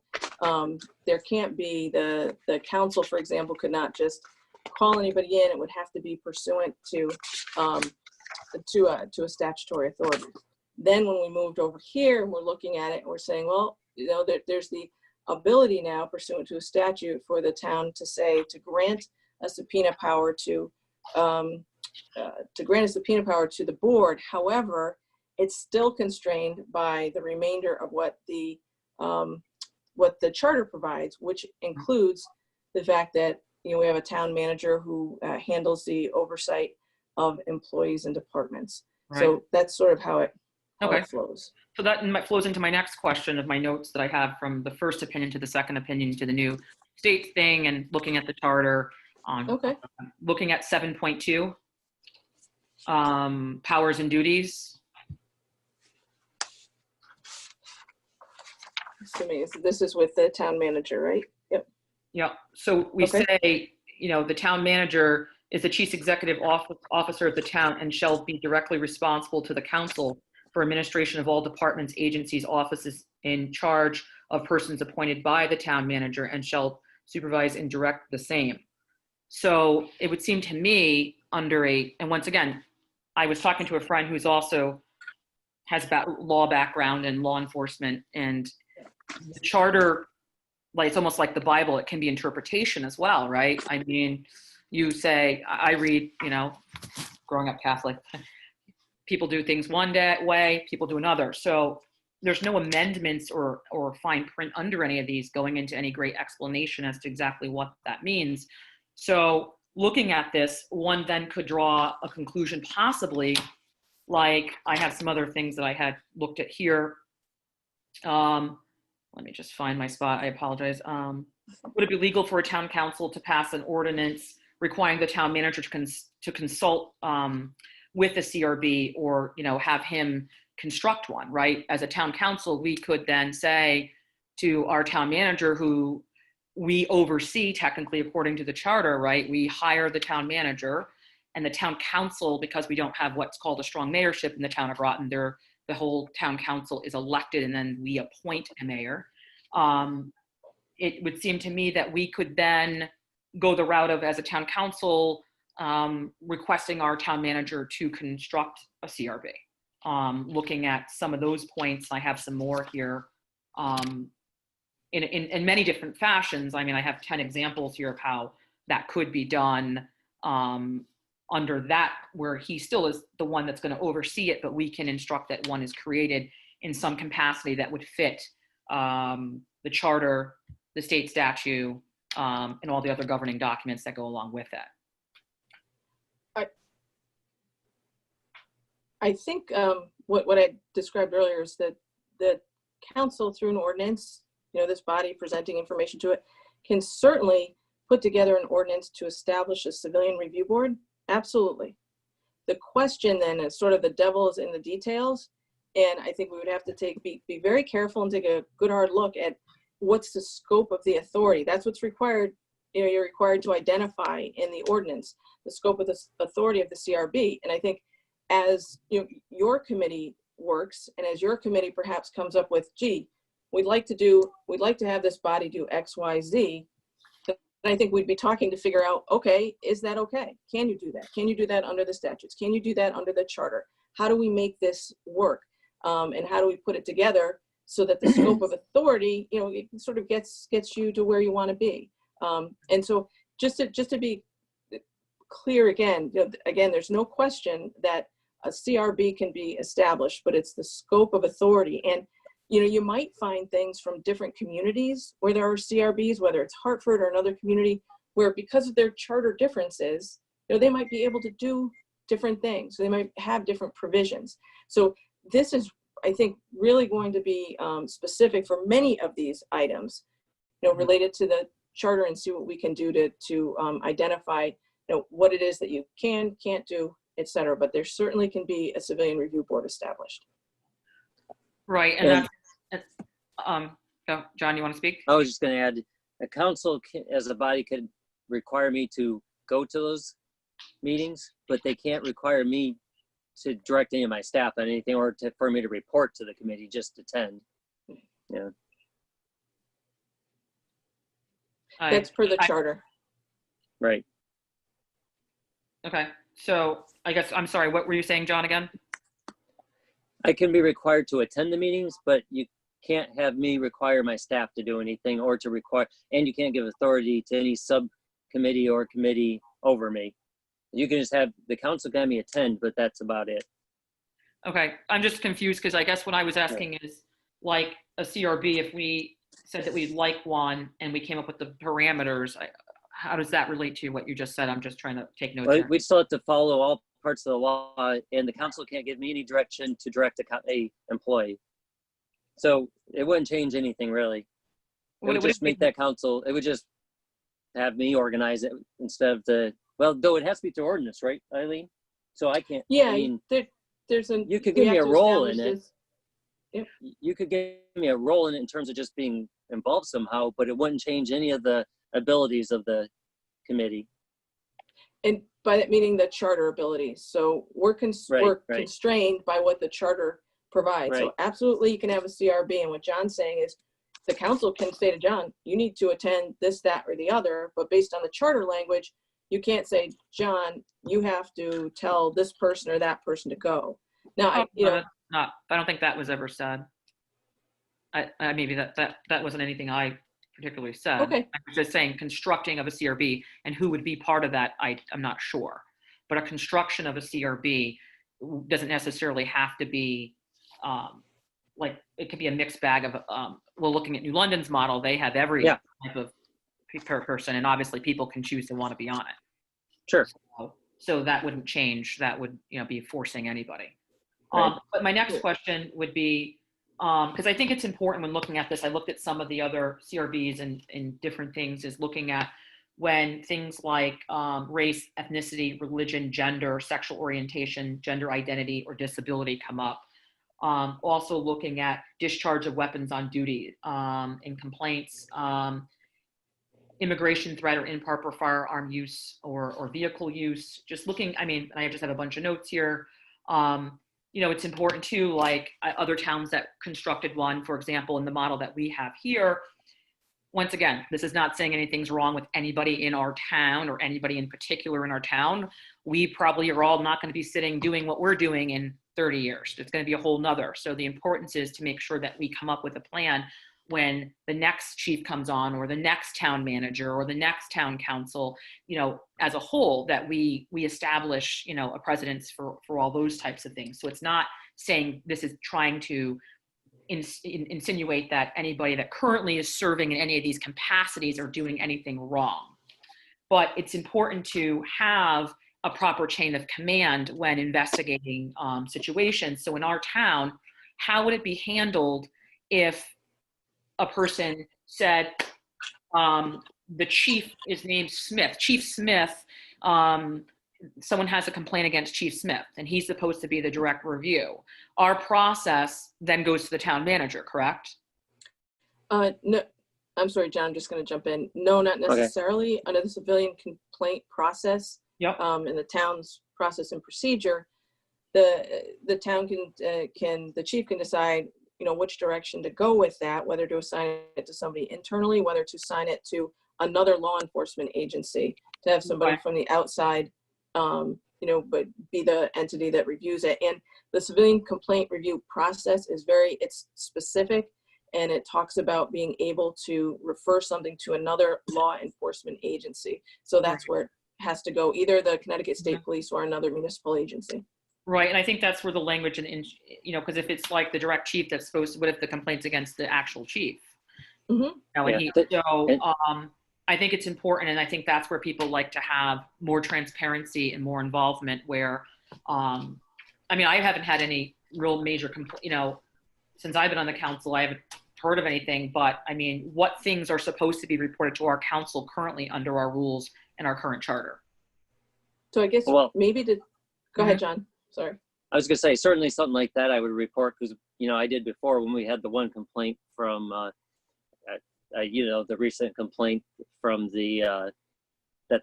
there can't be the council, for example, could not just call anybody in. It would have to be pursuant to a statutory authority. Then when we moved over here and we're looking at it, and we're saying, well, you know, there's the ability now pursuant to a statute for the town to say, to grant a subpoena power to grant a subpoena power to the board. However, it's still constrained by the remainder of what the charter provides, which includes the fact that, you know, we have a town manager who handles the oversight of employees and departments. Right. So that's sort of how it Okay. flows. So that flows into my next question of my notes that I have from the first opinion to the second opinion to the new state thing, and looking at the charter. Okay. Looking at 7.2, powers and duties. Assuming this is with the town manager, right? Yep. Yeah. So we Okay. say, you know, the town manager is the chief executive officer of the town and shall be directly responsible to the council for administration of all departments, agencies, offices in charge of persons appointed by the town manager, and shall supervise and direct the same. So it would seem to me under and once again, I was talking to a friend who's also has law background and law enforcement, and the charter, like it's almost like the Bible, it can be interpretation as well, right? I mean, you say, I read, you know, growing up Catholic, people do things one way, people do another. So there's no amendments or fine print under any of these going into any great explanation as to exactly what that means. So looking at this, one then could draw a conclusion possibly, like I have some other things that I had looked at here. Let me just find my spot. I apologize. Would it be legal for a town council to pass an ordinance requiring the town manager to consult with the CRB, or, you know, have him construct one, right? As a town council, we could then say to our town manager, who we oversee technically according to the charter, right? We hire the town manager, and the town council, because we don't have what's called a strong mayorship in the town of Groton, the whole town council is elected, and then we appoint a mayor. It would seem to me that we could then go the route of, as a town council, requesting our town manager to construct a CRB. Looking at some of those points, I have some more here. In many different fashions. I mean, I have 10 examples here of how that could be done under that, where he still is the one that's going to oversee it, but we can instruct that one is created in some capacity that would fit the charter, the state statute, and all the other governing documents that go along with that. I think what I described earlier is that the council, through an ordinance, this body presenting information to it, can certainly put together an ordinance to establish a civilian review board. Absolutely. The question then is sort of the devil is in the details. And I think we would have to be very careful and take a good hard look at what's the scope of the authority. That's what's required. You're required to identify in the ordinance the scope of the authority of the CRB. And I think as your committee works, and as your committee perhaps comes up with, gee, we'd like to have this body do X, Y, Z. And I think we'd be talking to figure out, okay, is that okay? Can you do that? Can you do that under the statutes? Can you do that under the charter? How do we make this work? And how do we put it together so that the scope of authority, it sort of gets you to where you want to be. And so just to be clear again, there's no question that a CRB can be established, but it's the scope of authority. And you might find things from different communities where there are CRBs, whether it's Hartford or another community, where because of their charter differences, they might be able to do different things. So they might have different provisions. So this is, I think, really going to be specific for many of these items, related to the charter, and see what we can do to identify, what it is that you can't do, et cetera. But there certainly can be a civilian review board established. Right, and John, you want to speak? I was just going to add, a council as a body could require me to go to those meetings, but they can't require me to direct any of my staff on anything, or for me to report to the committee, just attend. Yeah. That's per the charter. Right. Okay, so I guess, I'm sorry, what were you saying, John, again? I can be required to attend the meetings, but you can't have me require my staff to do anything, or to require, and you can't give authority to any subcommittee or committee over me. You can just have the council can have me attend, but that's about it. Okay, I'm just confused because I guess what I was asking is, like a CRB, if we said that we'd like one and we came up with the parameters, how does that relate to what you just said? I'm just trying to take notes here. We still have to follow all parts of the law, and the council can't give me any direction to direct a employee. So it wouldn't change anything really. It would just make that council, it would just have me organize it instead of well, though it has to be through ordinance, right, Eileen? So I can't. Yeah, I mean, you could give me a role in it. Yep. You could give me a role in it in terms of just being involved somehow, but it wouldn't change any of the abilities of the committee. And by that meaning the charter abilities. So we're constrained by what the charter provides. Right. So absolutely you can have a CRB. And what John's saying is the council can say to John, you need to attend this, that, or the other, but based on the charter language, you can't say, John, you have to tell this person or that person to go. Now, I don't think that was ever said. I maybe that wasn't anything I particularly said. Okay. I was just saying constructing of a CRB, and who would be part of that, I'm not sure. But a construction of a CRB doesn't necessarily have to be like, it could be a mixed bag of, well, looking at New London's model, they have every type of person, and obviously people can choose to want to be on it. Sure. So that wouldn't change. That would be forcing anybody. Right. But my next question would be, because I think it's important when looking at this, I looked at some of the other CRBs and different things, is looking at when things like race, ethnicity, religion, gender, sexual orientation, gender identity, or disability come up. Also looking at discharge of weapons on duty and complaints, immigration threat or improper firearm use or vehicle use. Just looking, I just have a bunch of notes here. It's important too, like other towns that constructed one, for example, in the model that we have here. Once again, this is not saying anything's wrong with anybody in our town or anybody in particular in our town. We probably are all not going to be sitting doing what we're doing in 30 years. It's going to be a whole nother. So the importance is to make sure that we come up with a plan when the next chief comes on, or the next town manager, or the next town council, as a whole, that we establish, a precedence for all those types of things. So it's not saying this is trying to insinuate that anybody that currently is serving in any of these capacities are doing anything wrong. But it's important to have a proper chain of command when investigating situations. So in our town, how would it be handled if a person said, the chief is named Smith, Chief Smith, someone has a complaint against Chief Smith and he's supposed to be the direct review. Our process then goes to the town manager, correct? No, I'm sorry, John, I'm just going to jump in. No, not necessarily. Okay. Under the civilian complaint process, yep. In the town's process and procedure, the town the chief can decide, which direction to go with that, whether to assign it to somebody internally, whether to assign it to another law enforcement agency, to have somebody from the outside, but be the entity that reviews it. And the civilian complaint review process is it's specific, and it talks about being able to refer something to another law enforcement agency. So that's where it has to go, either the Connecticut State Police or another municipal agency. Right, and I think that's where the language, because if it's like the direct chief that's supposed to, what if the complaint's against the actual chief? Mm-hmm. I think it's important, and I think that's where people like to have more transparency and more involvement where, I haven't had any real major, since I've been on the council, I haven't heard of anything, but what things are supposed to be reported to our council currently under our rules and our current charter? So I guess maybe go ahead, John. Sorry. I was going to say, certainly something like that I would report because, I did before when we had the one complaint from, the recent complaint from that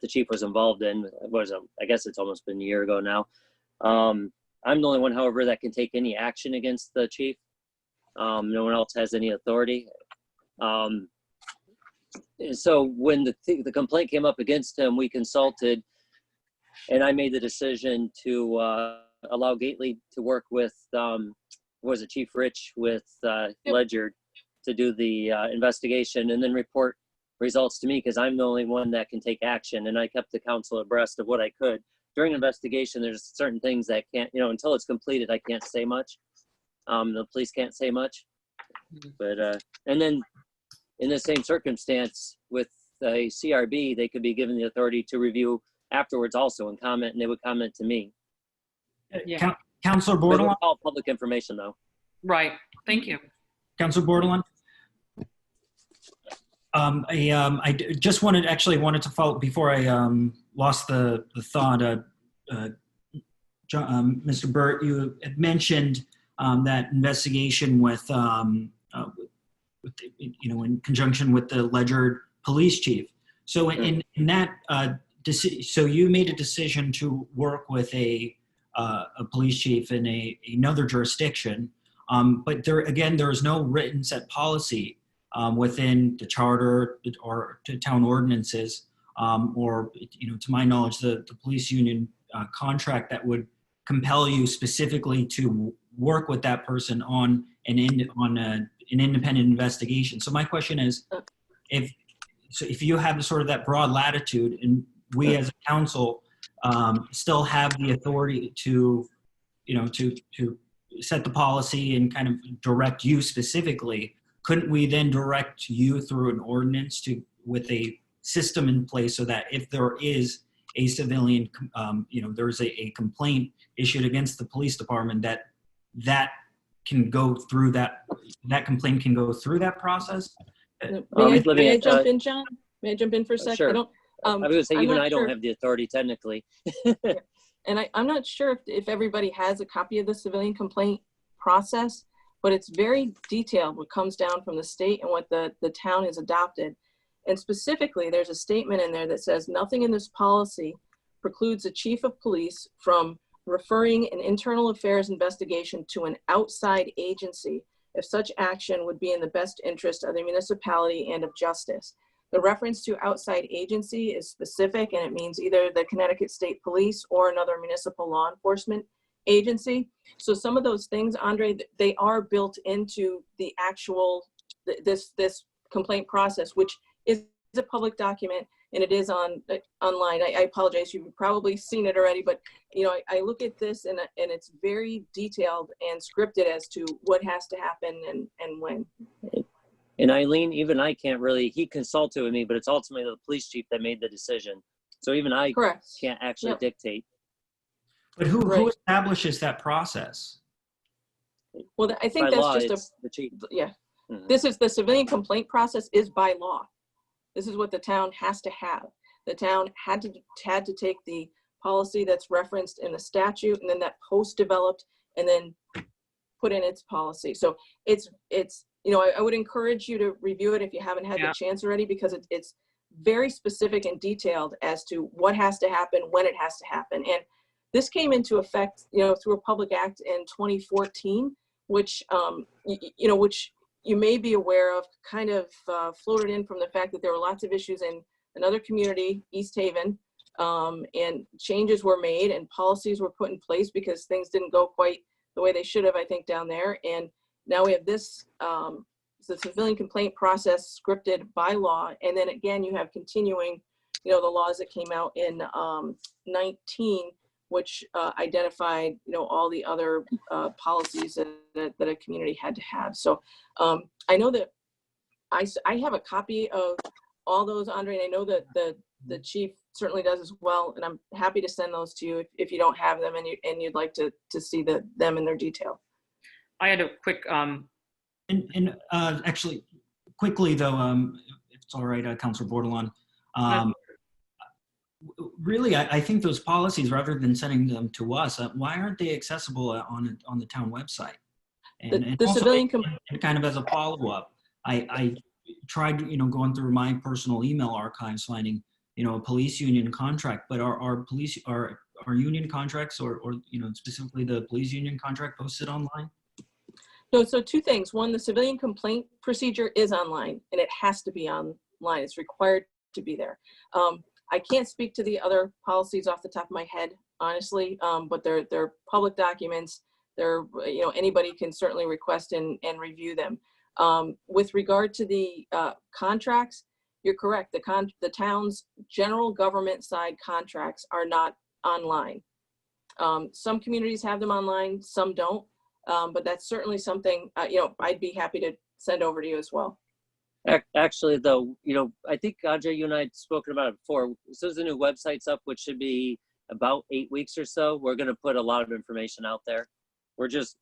the chief was involved in. I guess it's almost been a year ago now. I'm the only one, however, that can take any action against the chief. No one else has any authority. So when the complaint came up against him, we consulted, and I made the decision to allow Gately to work with, Chief Rich with Ledger to do the investigation and then report results to me because I'm the only one that can take action. And I kept the council abreast of what I could. During investigation, there's certain things that can't, until it's completed, I can't say much. The police can't say much. But, and then in the same circumstance with a CRB, they could be given the authority to review afterwards also and comment, and they would comment to me. Yeah. Councilor Bordelon? It's all public information, though. Right. Thank you. Councilor Bordelon? I just wanted to follow before I lost the thought. Mr. Burt, you had mentioned that investigation with in conjunction with the Ledger police chief. So in that, so you made a decision to work with a police chief in another jurisdiction, but there is no written set policy within the charter or to town ordinances, or to my knowledge, the police union contract that would compel you specifically to work with that person on an independent investigation. So my question is, if you have sort of that broad latitude, and we as a council still have the authority to set the policy and kind of direct you specifically, couldn't we then direct you through an ordinance with a system in place so that if there is a civilian, there's a complaint issued against the police department, that can go through that complaint can go through that process? May I jump in, John? May I jump in for a second? Sure. I was going to say, I don't have the authority technically. Yeah. And I'm not sure if everybody has a copy of the civilian complaint process, but it's very detailed what comes down from the state and what the town has adopted. And specifically, there's a statement in there that says nothing in this policy precludes a chief of police from referring an internal affairs investigation to an outside agency if such action would be in the best interest of the municipality and of justice. The reference to outside agency is specific, and it means either the Connecticut State Police or another municipal law enforcement agency. So some of those things, Aundre, they are built into the actual, this complaint process, which is a public document, and it is online. I apologize, you've probably seen it already, but I look at this and it's very detailed and scripted as to what has to happen and when. And Eileen, even I can't really, he consulted with me, but it's ultimately the police chief that made the decision. So even I can't actually dictate. But who establishes that process? Well, I think By that's law, just it's the chief. yeah. Mhm. This is the civilian complaint process is by law. This is what the town has to have. The town had to take the policy that's referenced in the statute, and then that post developed, and then put in its policy. So it's you know, I would encourage you to review it if you haven't had the chance already, because it's very specific and detailed as to what has to happen, when it has to happen. And this came into effect, you know, through a public act in 2014, which you know, which you may be aware of, kind of floated in from the fact that there were lots of issues in another community, East Haven, and changes were made and policies were put in place because things didn't go quite the way they should have, I think, down there. And now we have this, the civilian complaint process scripted by law. And then again, you have continuing, you know, the laws that came out in 19, which identified, you know, all the other policies that a community had to have. So I know that I have a copy of all those, Aundre, and I know that the chief certainly does as well. And I'm happy to send those to you if you don't have them and you'd like to see them in their detail. I had a quick, Actually, quickly though, if it's all right, Councilor Bordelon, really, I think those policies, rather than sending them to us, why aren't they accessible on the town website? And the also, civilian kind of as a follow-up, I tried, you know, going through my personal email archives, finding, you know, a police union contract, but our union contracts or you know, specifically the police union contract posted online? No, so two things. One, the civilian complaint procedure is online and it has to be online. It's required to be there. I can't speak to the other policies off the top of my head, honestly, but they're public documents. They're, you know, anybody can certainly request and review them. With regard to the contracts, you're correct. The town's general government side contracts are not online. Some communities have them online, some don't. But that's certainly something, you know, I'd be happy to send over to you as well. Actually, though, you know, I think, Audrey, you and I had spoken about it before. So the new website's up, which should be about 8 weeks or so. We're going to put a lot of information out there. We're just,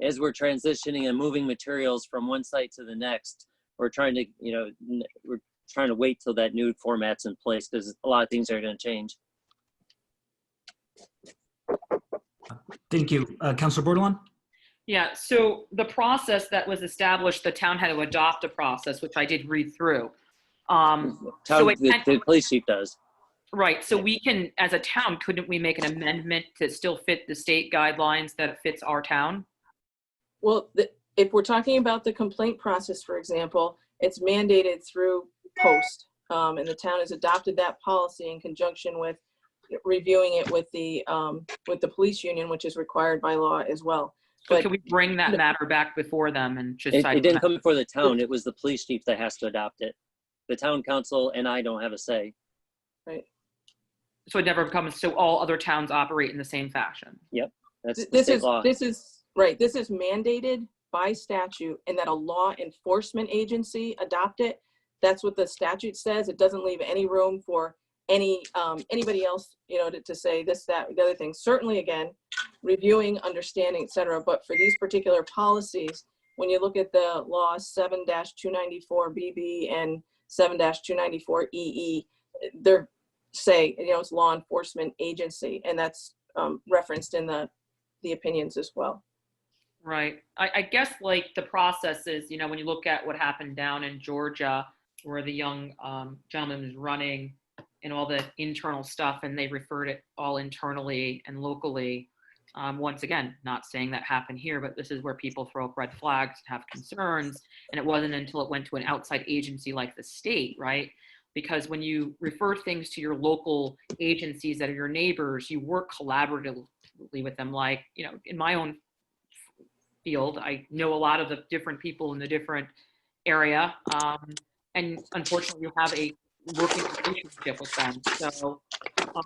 as we're transitioning and moving materials from one site to the next, we're trying to, you know, we're trying to wait till that new format's in place because a lot of things are going to change. Thank you. Councilor Bordelon? yeah, so the process that was established, the town had to adopt a process, which I did read through. The police chief does. Right, so we can, as a town, couldn't we make an amendment to still fit the state guidelines that it fits our town? Well, if we're talking about the complaint process, for example, it's mandated through post, and the town has adopted that policy in conjunction with reviewing it with the police union, which is required by law as well. But can we bring that matter back before them and just? It didn't come before the town. It was the police chief that has to adopt it. The town council and I don't have a say. Right. So it never comes. So all other towns operate in the same fashion. Yep, that's the state law. This is right. This is mandated by statute, and that a law enforcement agency adopt it. That's what the statute says. It doesn't leave any room for anybody else, you know, to say this, that, the other thing. Certainly, again, reviewing, understanding, etc. But for these particular policies, when you look at the law 7-294 BB and 7-294 EE, they're say, you know, it's law enforcement agency, and that's referenced in the opinions as well. Right. I guess like the process is, you know, when you look at what happened down in Georgia, where the young gentleman was running and all the internal stuff, and they referred it all internally and locally. Once again, not saying that happened here, but this is where people throw up red flags and have concerns. And it wasn't until it went to an outside agency like the state, right? Because when you refer things to your local agencies that are your neighbors, you work collaboratively with them. Like, you know, in my own field, I know a lot of the different people in the different area. And unfortunately, you have a working relationship with them. So,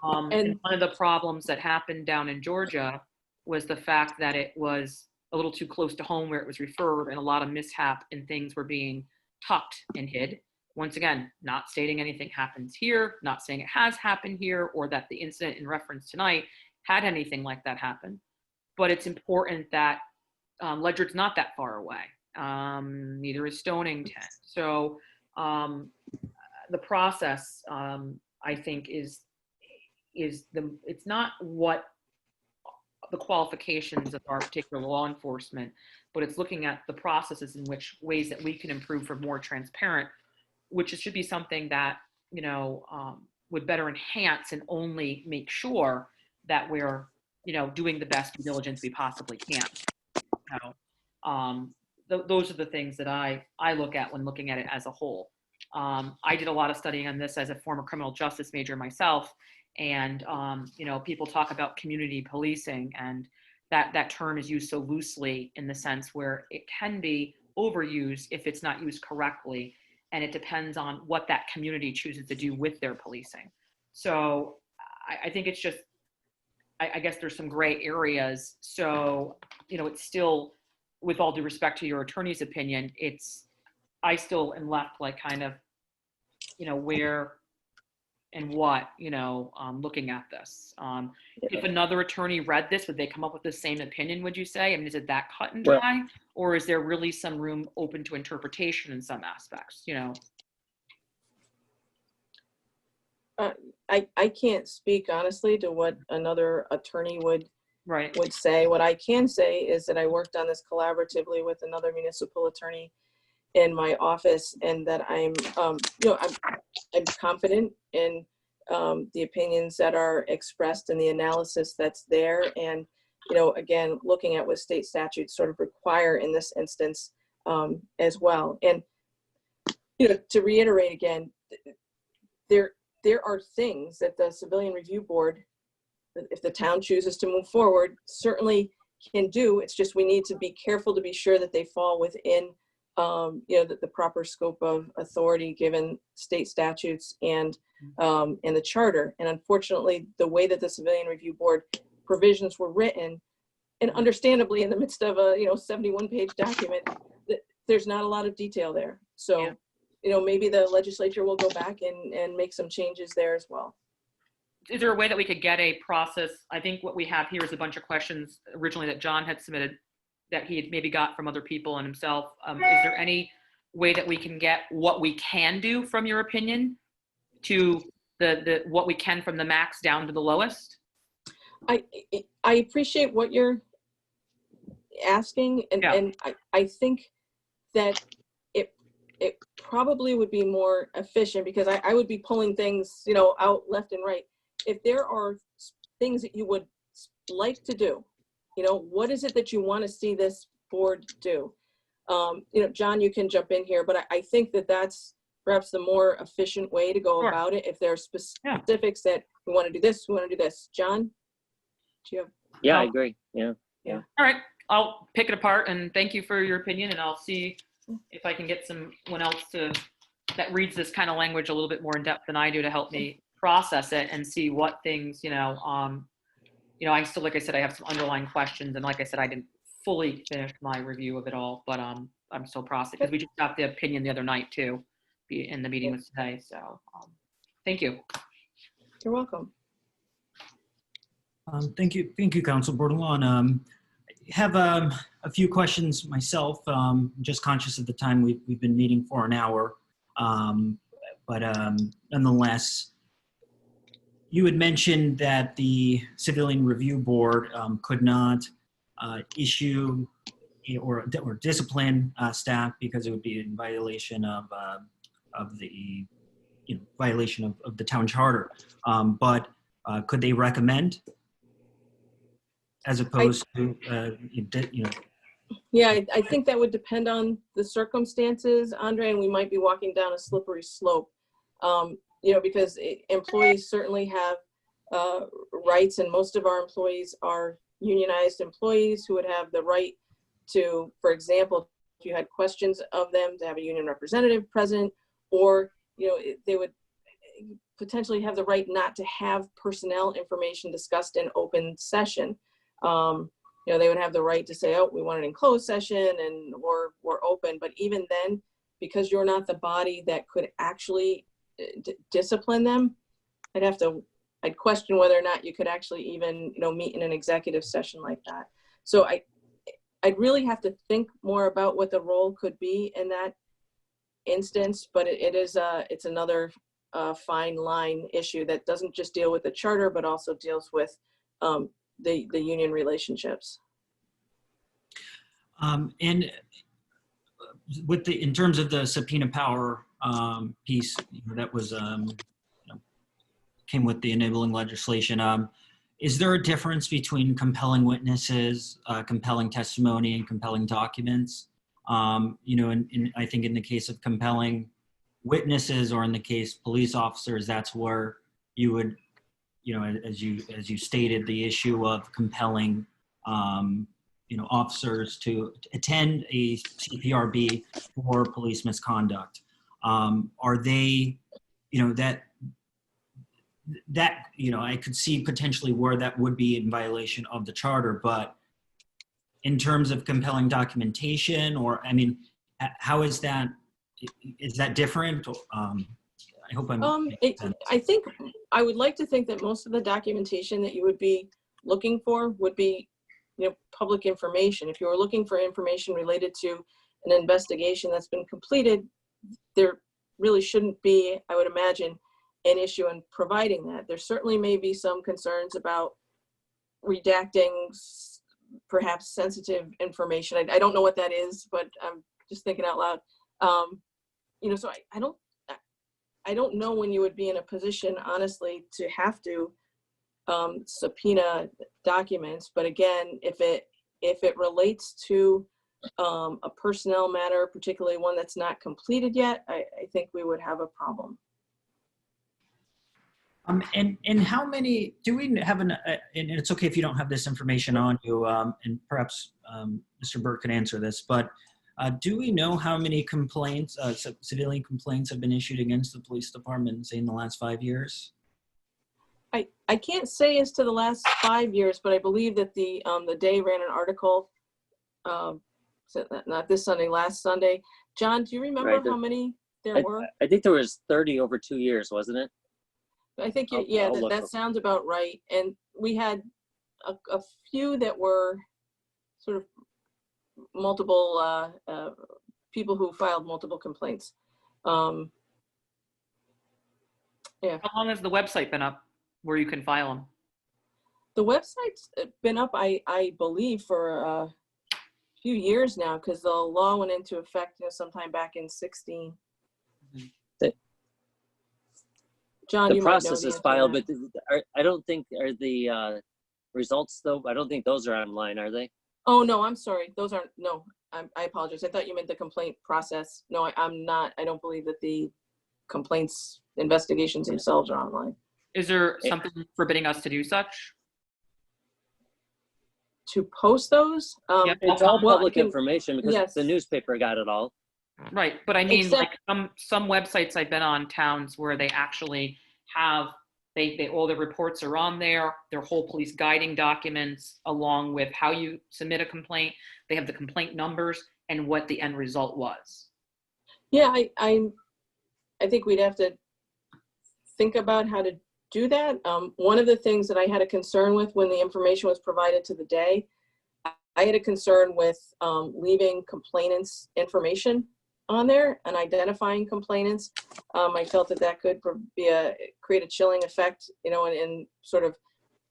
and one of the problems that happened down in Georgia was the fact that it was a little too close to home where it was referred, and a lot of mishap and things were being tucked and hid. Once again, not stating anything happens here, not saying it has happened here, or that the incident in reference tonight had anything like that happen. But it's important that Ledyard's not that far away. Neither is Stonington. So the process, I think, it's not what the qualifications of our particular law enforcement, but it's looking at the processes in which ways that we can improve for more transparent, which should be something that, would better enhance and only make sure that we're, doing the best due diligence we possibly can. Those are the things that I look at when looking at it as a whole. I did a lot of studying on this as a former criminal justice major myself. And, people talk about community policing, and that term is used so loosely in the sense where it can be overused if it's not used correctly. And it depends on what that community chooses to do with their policing. So I think it's just, I guess there's some gray areas. So, it's still, with all due respect to your attorney's opinion, I still am left like kind of, where and what, looking at this. If another attorney read this, would they come up with the same opinion, would you say? I mean, is it that cut and dry? Or is there really some room open to interpretation in some aspects, I can't speak honestly to what another attorney would Right. say. What I can say is that I worked on this collaboratively with another municipal attorney in my office, and that I'm confident in the opinions that are expressed and the analysis that's there. And, again, looking at what state statutes sort of require in this instance as well. And, to reiterate again, there are things that the Civilian Review Board, if the town chooses to move forward, certainly can do. It's just we need to be careful to be sure that they fall within the proper scope of authority given state statutes and the charter. And unfortunately, the way that the Civilian Review Board provisions were written, and understandably in the midst of a 71-page document, there's not a lot of detail there. So, maybe the legislature will go back and make some changes there as well. Is there a way that we could get a process? I think what we have here is a bunch of questions originally that John had submitted that he had maybe got from other people and himself. Is there any way that we can get what we can do from your opinion to the what we can from the max down to the lowest? I appreciate what you're asking, and I think that it probably would be more efficient, because I would be pulling things out left and right. If there are things that you would like to do, what is it that you want to see this board do? John, you can jump in here, but I think that that's perhaps the more efficient way to go about it. If there are specifics that we want to do this, we want to do this. John, do you have? Yeah, I agree. Yeah. All right, I'll pick it apart, and thank you for your opinion, and I'll see if I can get someone else that reads this kind of language a little bit more in depth than I do to help me process it and see what things, I still, like I said, I have some underlying questions, and like I said, I didn't fully finish my review of it all, but I'm still processing, because we just got the opinion the other night too, in the meeting with today. So thank you. You're welcome. Thank you, Councilor Bordelon. Have a few questions myself. Just conscious of the time, we've been meeting for an hour, but nonetheless, you had mentioned that the Civilian Review Board could not issue or discipline staff because it would be in violation of the violation of the town charter. But could they recommend, as opposed to Yeah, I think that would depend on the circumstances, Andre, and we might be walking down a slippery slope. Because employees certainly have rights, and most of our employees are unionized employees who would have the right to, for example, if you had questions of them, to have a union representative present, or they would potentially have the right not to have personnel information discussed in open session. They would have the right to say, oh, we want it in closed session, and or open. But even then, because you're not the body that could actually discipline them, I'd question whether or not you could actually even meet in an executive session like that. So I'd really have to think more about what the role could be in that instance, but it's another fine line issue that doesn't just deal with the charter, but also deals with the union relationships. And with in terms of the subpoena power piece, that was came with the enabling legislation. Is there a difference between compelling witnesses, compelling testimony, and compelling documents? I think in the case of compelling witnesses, or in the case police officers, that's where you would, as you stated, the issue of compelling, officers to attend a CPRB for police misconduct. Are they, I could see potentially where that would be in violation of the charter, but in terms of compelling documentation, or, how is that different? I hope I'm I think I would like to think that most of the documentation that you would be looking for would be, public information. If you were looking for information related to an investigation that's been completed, there really shouldn't be, I would imagine, an issue in providing that. There certainly may be some concerns about redacting perhaps sensitive information. I don't know what that is, but I'm just thinking out loud. So I don't know when you would be in a position, honestly, to have to subpoena documents. But again, if it relates to a personnel matter, particularly one that's not completed yet, I think we would have a problem. And how many do we have? And it's okay if you don't have this information on you, and perhaps Mr. Burke could answer this, but do we know how many complaints, civilian complaints, have been issued against the police department, say, in the last 5 years? I can't say as to the last 5 years, but I believe that the Day ran an article, not this Sunday, last Sunday. John, do you remember how many there were? I think there was 30 over 2 years, wasn't it? I think, that sounds about right. And we had a few that were sort of multiple people who filed multiple complaints. Yeah. How long has the website been up where you can file them? The website's been up, I believe, for a few years now, because the law went into effect sometime back in 2016. John, the you might know process the is answer to filed, that. but I don't think are the results, though. I don't think those are online, are they? Oh, no, I'm sorry. Those aren't, no, I apologize. I thought you meant the complaint process. No, I'm not. I don't believe that the complaints investigations themselves are online. Is there something forbidding us to do such? To post those? Yeah. It's all well, public information because yes. the newspaper got it all. Right, but I mean, Except- like some websites I've been on, towns where they actually have, they all the reports are on there, their whole police guiding documents, along with how you submit a complaint. They have the complaint numbers and what the end result was. Yeah, I think we'd have to think about how to do that. One of the things that I had a concern with when the information was provided to the Day, I had a concern with leaving complainants' information on there and identifying complainants. I felt that could create a chilling effect, and sort of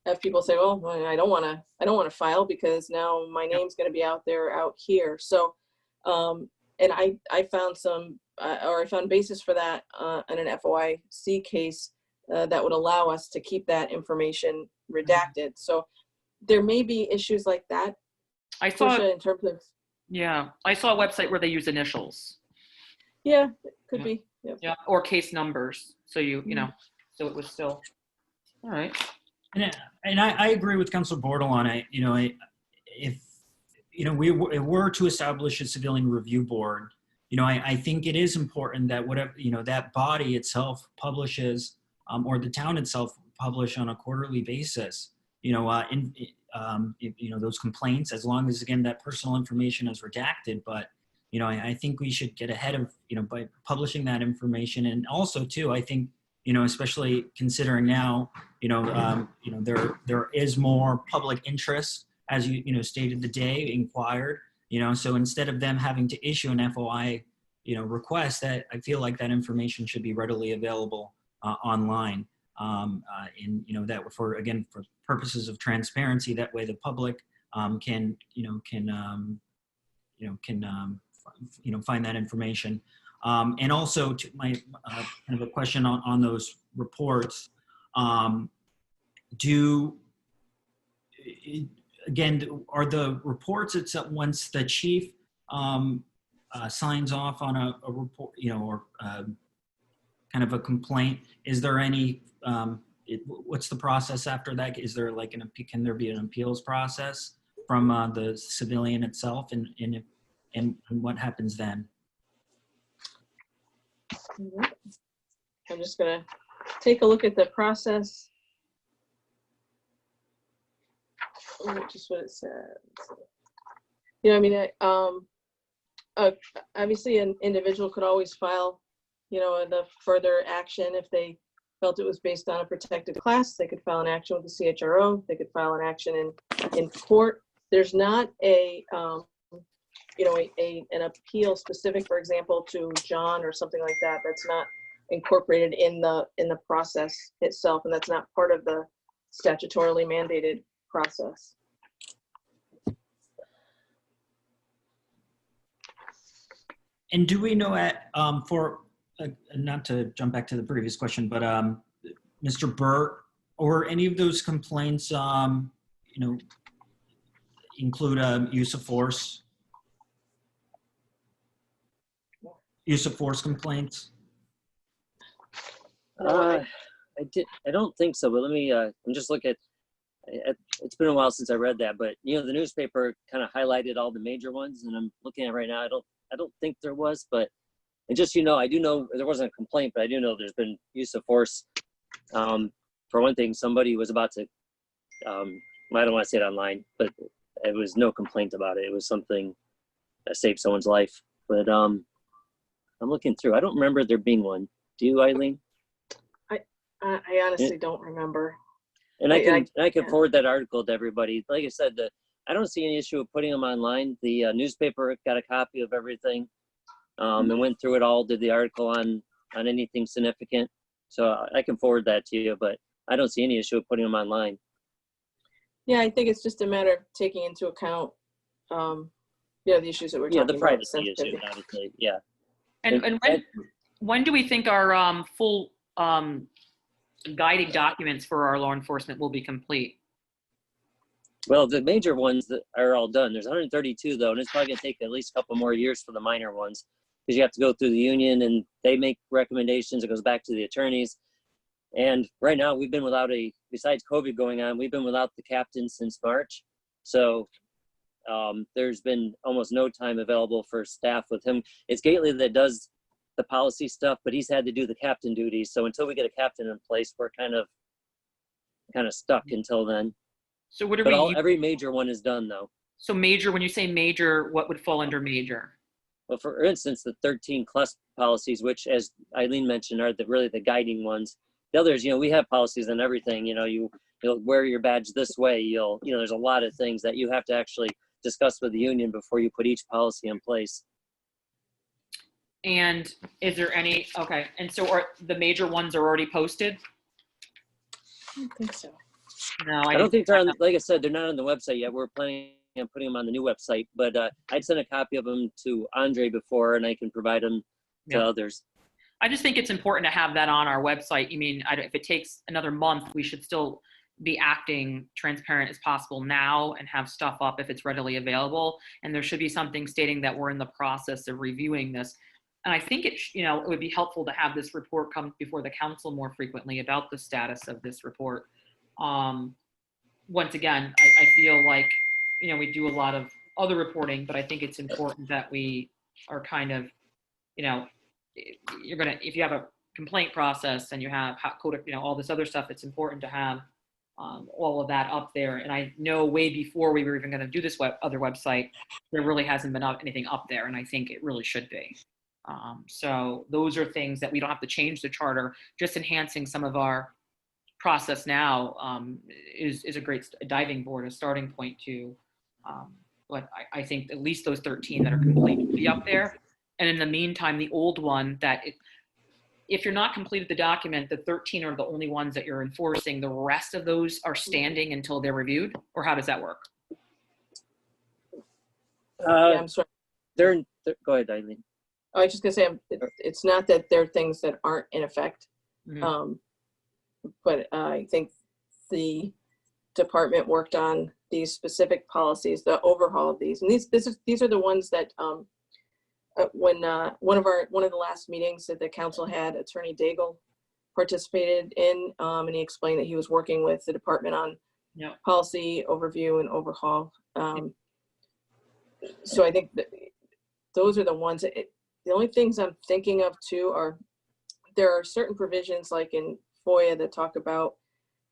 have people say, "Oh, well, I don't want to file because now my name's going to be out here." So, and I found I found basis for that in an FOIC case that would allow us to keep that information redacted. So there may be issues like that. I saw in terms of, I saw a website where they use initials. Yeah, it could be. Yep. Yeah, or case numbers. So so it was still all right. And I agree with Councilor Bordelon. If we were to establish a civilian review board, I think it is important that whatever that body itself publishes, or the town itself publish on a quarterly basis. Those complaints, as long as, again, that personal information is redacted. But I think we should get ahead of by publishing that information. And also too, I think especially considering now there is more public interest, as you stated, the Day inquired So instead of them having to issue an FOI, request, that I feel like that information should be readily available online. That for purposes of transparency, that way the public can find that information. And also to my kind of a question on those reports, are the reports itself, once the chief signs off on a report, or kind of a complaint, is there any, what's the process after that? Is there like can there be an appeals process from the civilian itself, and what happens then? I'm just gonna take a look at the process. Just what it says. Obviously an individual could always file, the further action if they felt it was based on a protected class. They could file an action with the CHRO. They could file an action in court. There's not an appeal specific, for example, to John or something like that. That's not incorporated in the process itself, and that's not part of the statutorily mandated process. And do we know not to jump back to the previous question, but Mr. Burt, or any of those complaints, include use of force complaints? I don't think so, but let me, I'm just looking at, it's been a while since I read that, but the newspaper kind of highlighted all the major ones, and I'm looking at right now. I don't think there was, but and just, I do know there wasn't a complaint, but I do know there's been use of force. For one thing, somebody was about to, I don't want to say it online, but it was no complaint about it. It was something that saved someone's life. But I'm looking through. I don't remember there being one. Do you, Eileen? I honestly don't remember. And I can forward that article to everybody. Like I said, I don't see any issue with putting them online. The newspaper got a copy of everything, and went through it all, did the article on anything significant. So I can forward that to you, but I don't see any issue with putting them online. Yeah, I think it's just a matter of taking into account, the issues that we're talking about. Yeah, the privacy issue, obviously, yeah. And when do we think our full guiding documents for our law enforcement will be complete? Well, the major ones that are all done. There's 132 though, and it's probably gonna take at least a couple more years for the minor ones, because you have to go through the union and they make recommendations. It goes back to the attorneys. And right now we've been without besides COVID going on, we've been without the captain since March. So there's been almost no time available for staff with him. It's Gately that does the policy stuff, but he's had to do the captain duties. So until we get a captain in place, we're kind of stuck until then. So what are every major one is done though. So major, when you say major, what would fall under major? Well, for instance, the 13 CLUS policies, which, as Eileen mentioned, are really the guiding ones. The others, we have policies on everything. You'll wear your badge this way. There's a lot of things that you have to actually discuss with the union before you put each policy in place. And is there any, okay, and so are the major ones are already posted? I don't think so. No, I don't think they're on, like I said, they're not on the website yet. We're planning on putting them on the new website, but I'd sent a copy of them to Aundre before, and I can provide them to others. I just think it's important to have that on our website. If it takes another month, we should still be acting transparent as possible now and have stuff up if it's readily available. And there should be something stating that we're in the process of reviewing this. And I think it would be helpful to have this report come before the council more frequently about the status of this report. Once again, I feel like, we do a lot of other reporting, but I think it's important that we are kind of, if you have a complaint process and you have code, all this other stuff, it's important to have all of that up there. And I know way before we were even going to do this other website, there really hasn't been anything up there, and I think it really should be. So those are things that we don't have to change the charter. Just enhancing some of our process now is a great diving board, a starting point to but I think at least those 13 that are complete will be up there. And in the meantime, the old one if you're not completed the document, the 13 are the only ones that you're enforcing. The rest of those are standing until they're reviewed, or how does that work? Yeah, I'm sorry. Go ahead, Eileen. I was just gonna say, it's not that there are things that aren't in effect. Mhm. But I think the department worked on these specific policies, the overhaul of these. And these are the ones that when one of the last meetings that the council had, Attorney Daigle participated in, and he explained that he was working with the department on policy overview and overhaul. So I think that those are the ones the only things I'm thinking of too are there are certain provisions like in FOIA that talk about,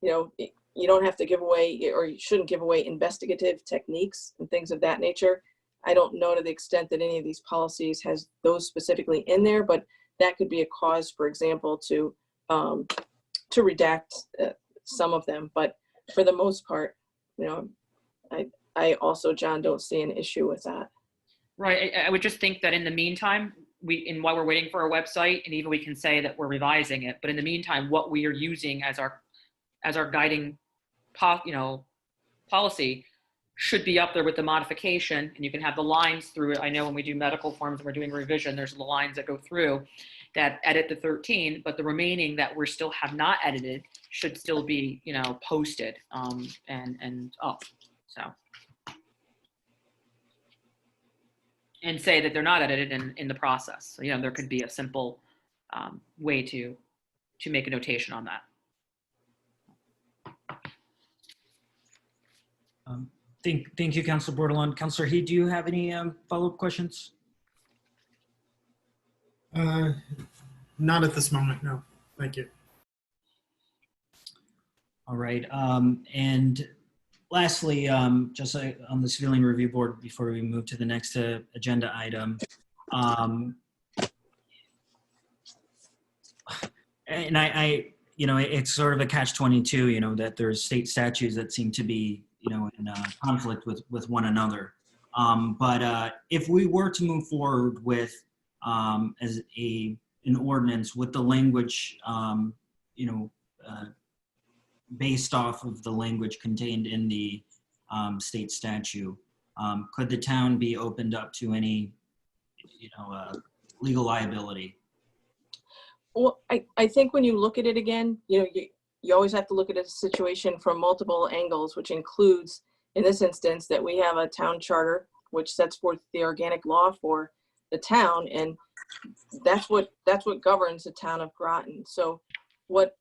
you don't have to give away, or you shouldn't give away investigative techniques and things of that nature. I don't know to the extent that any of these policies has those specifically in there, but that could be a cause, for example, to redact some of them. But for the most part, I also, John, don't see an issue with that. Right. I would just think that in the meantime, while we're waiting for our website, and even we can say that we're revising it, but in the meantime, what we are using as our guiding, policy should be up there with the modification, and you can have the lines through it. I know when we do medical forms and we're doing revision, there's the lines that go through that edit the 13, but the remaining that we still have not edited should still be, posted and up. So. And say that they're not edited in the process. So, there could be a simple way to make a notation on that. Thank you, Councilor Bordelon. Councilor Heede, do you have any follow-up questions? Not at this moment, no. Thank you. All right. And lastly, just on the Civilian Review Board, before we move to the next agenda item, and it's sort of a catch-22, that there's state statutes that seem to be, in conflict with one another. But if we were to move forward with as an ordinance with the language, based off of the language contained in the state statute, could the town be opened up to any, legal liability? Well, I think when you look at it again, you always have to look at a situation from multiple angles, which includes, in this instance, that we have a town charter, which sets forth the organic law for the town, and that's what governs the town of Groton. So what,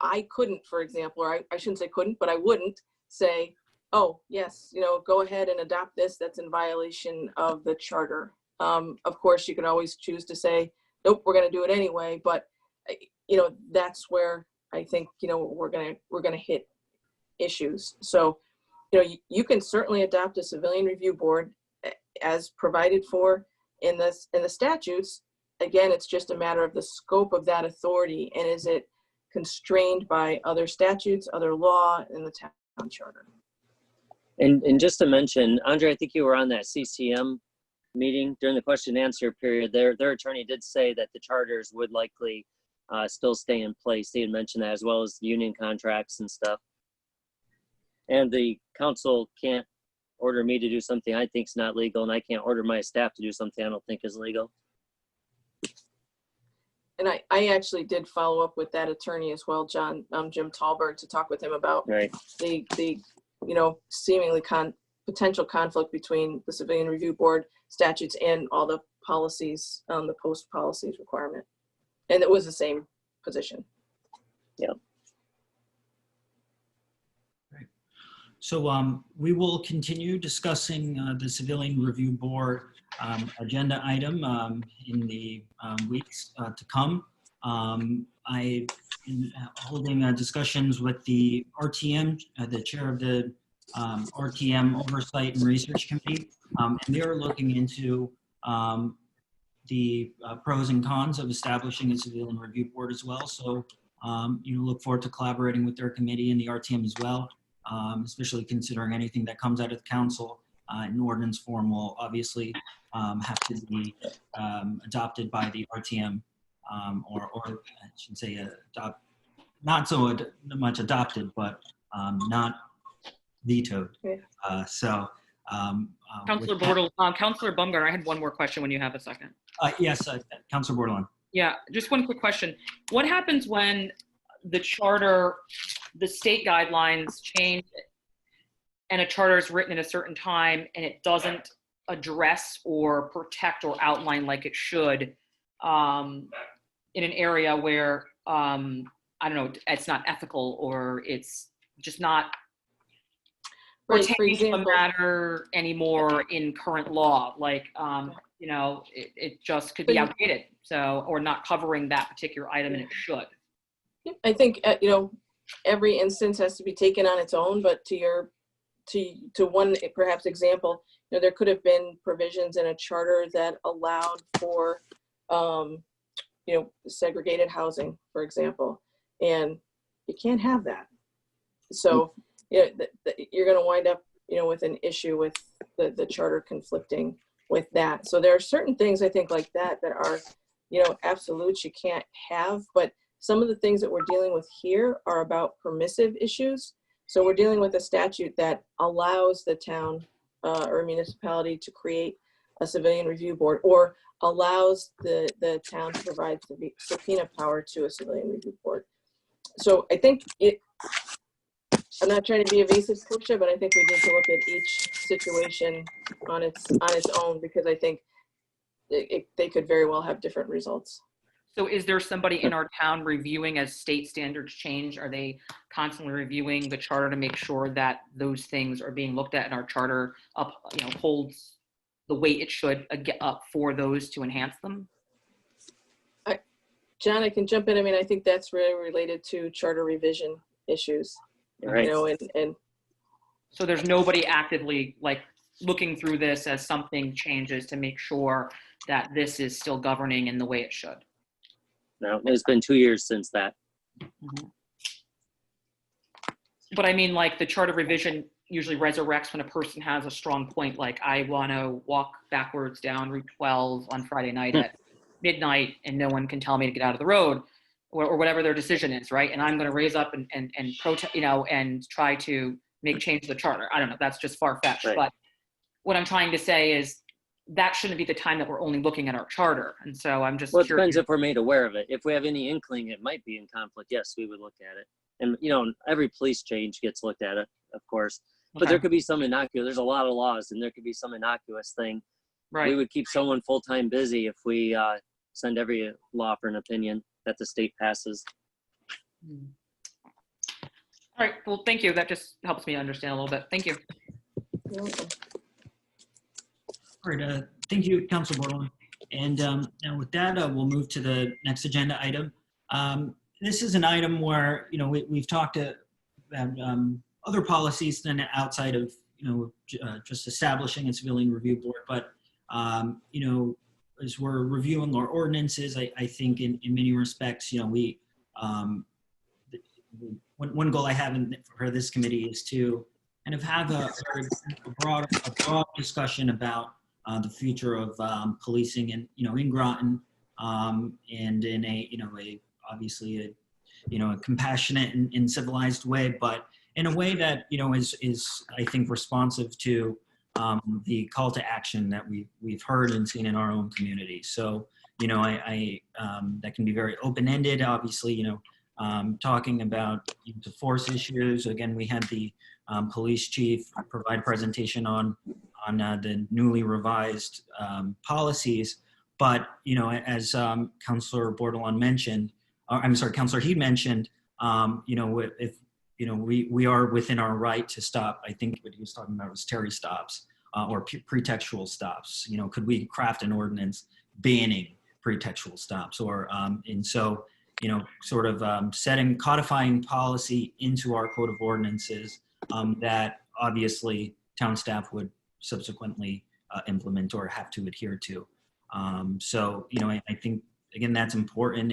I couldn't, for example, or I shouldn't say couldn't, but I wouldn't say, oh, yes, go ahead and adopt this. That's in violation of the charter. Of course, you can always choose to say, nope, we're going to do it anyway. But, that's where I think, we're going to hit issues. So, you can certainly adopt a civilian review board as provided for in the statutes. Again, it's just a matter of the scope of that authority, and is it constrained by other statutes, other law, in the town charter. And just to mention, Aundre, I think you were on that CCM meeting during the question and answer period. Their attorney did say that the charters would likely still stay in place. They had mentioned that, as well as union contracts and stuff. And the council can't order me to do something I think is not legal, and I can't order my staff to do something I don't think is legal. And I actually did follow up with that attorney as well, Jim Tallberg, to talk with him about the seemingly potential conflict between the Civilian Review Board statutes and all the policies, the post policies requirement. And it was the same position. Yeah. Right. So we will continue discussing the Civilian Review Board agenda item in the weeks to come. I've been holding discussions with the RTM, the chair of the RTM Oversight and Research Committee, and they are looking into the pros and cons of establishing a Civilian Review Board as well. So look forward to collaborating with their committee and the RTM as well, especially considering anything that comes out of the council an ordinance form will obviously have to be adopted by the RTM, or I should say not so much adopted, but not vetoed. Okay. Councilor Bordelon, Councilor Bumgardner, I had one more question when you have a second. Yes, Councilor Bordelon. Yeah, just one quick question. What happens when the charter, the state guidelines change and a charter is written at a certain time and it doesn't address or protect or outline like it should in an area where, I don't know, it's not ethical or it's just not pertaining to the matter anymore in current law, like, you know, it just could be outdated, so, or not covering that particular item and it should. I think, you know, every instance has to be taken on its own, but to one perhaps example, you know, there could have been provisions in a charter that allowed for, you know, segregated housing, for example, and you can't have that. So yeah, you're going to wind up, you know, with an issue with the charter conflicting with that. So there are certain things I think like that are, you know, absolutes you can't have, but some of the things that we're dealing with here are about permissive issues. So we're dealing with a statute that allows the town or municipality to create a civilian review board, or allows the town to provide subpoena power to a civilian review board. So I think I'm not trying to be evasive, Portia, but I think we need to look at each situation on its own, because I think they could very well have different results. So is there somebody in our town reviewing as state standards change? Are they constantly reviewing the charter to make sure that those things are being looked at and our charter holds the weight it should get up for those to enhance them? John, I can jump in. I mean, I think that's really related to charter revision issues. Right. You know, and so there's nobody actively like looking through this as something changes to make sure that this is still governing in the way it should. No, it's been 2 years since that. Mm-hmm. But I mean, like the charter revision usually resurrects when a person has a strong point, like I want to walk backwards down Route 12 on Friday night at midnight and no one can tell me to get out of the road, or whatever their decision is, right? And I'm going to raise up and protest, you know, and try to make change to the charter. I don't know, that's just far-fetched. Right. But what I'm trying to say is that shouldn't be the time that we're only looking at our charter. And so I'm just curious. It depends if we're made aware of it. If we have any inkling it might be in conflict, yes, we would look at it. And, you know, every police change gets looked at it, of course. But okay. There could be some innocuous. There's a lot of laws, and there could be some innocuous thing. Right. We would keep someone full-time busy if we send every law for an opinion that the state passes. All right. Well, thank you. That just helps me understand a little bit. Thank you. You're welcome. All right, thank you, Councilor Bordelon. And now with that, we'll move to the next agenda item. This is an item where, you know, we've talked about other policies than outside of, you know, just establishing a civilian review board. But, you know, as we're reviewing our ordinances, I think in many respects, you know, we, one goal I have for this committee is to kind of have a broad discussion about the future of policing and, you know, in Groton, and in a, you know, obviously a compassionate and civilized way, but in a way that, you know, is I think responsive to the call to action that we've heard and seen in our own community. So, you know, I that can be very open-ended, obviously, you know, talking about use of force issues. Again, we had the police chief provide a presentation on the newly revised policies. But, you know, as Councilor Bordelon mentioned, Councilor Heede mentioned, you know, if, you know, we are within our right to stop. I think what he was talking about was Terry stops or pretextual stops. You know, could we craft an ordinance banning pretextual stops? Or, and so, you know, sort of codifying policy into our code of ordinances that obviously town staff would subsequently implement or have to adhere to. So, you know, I think, again, that's important.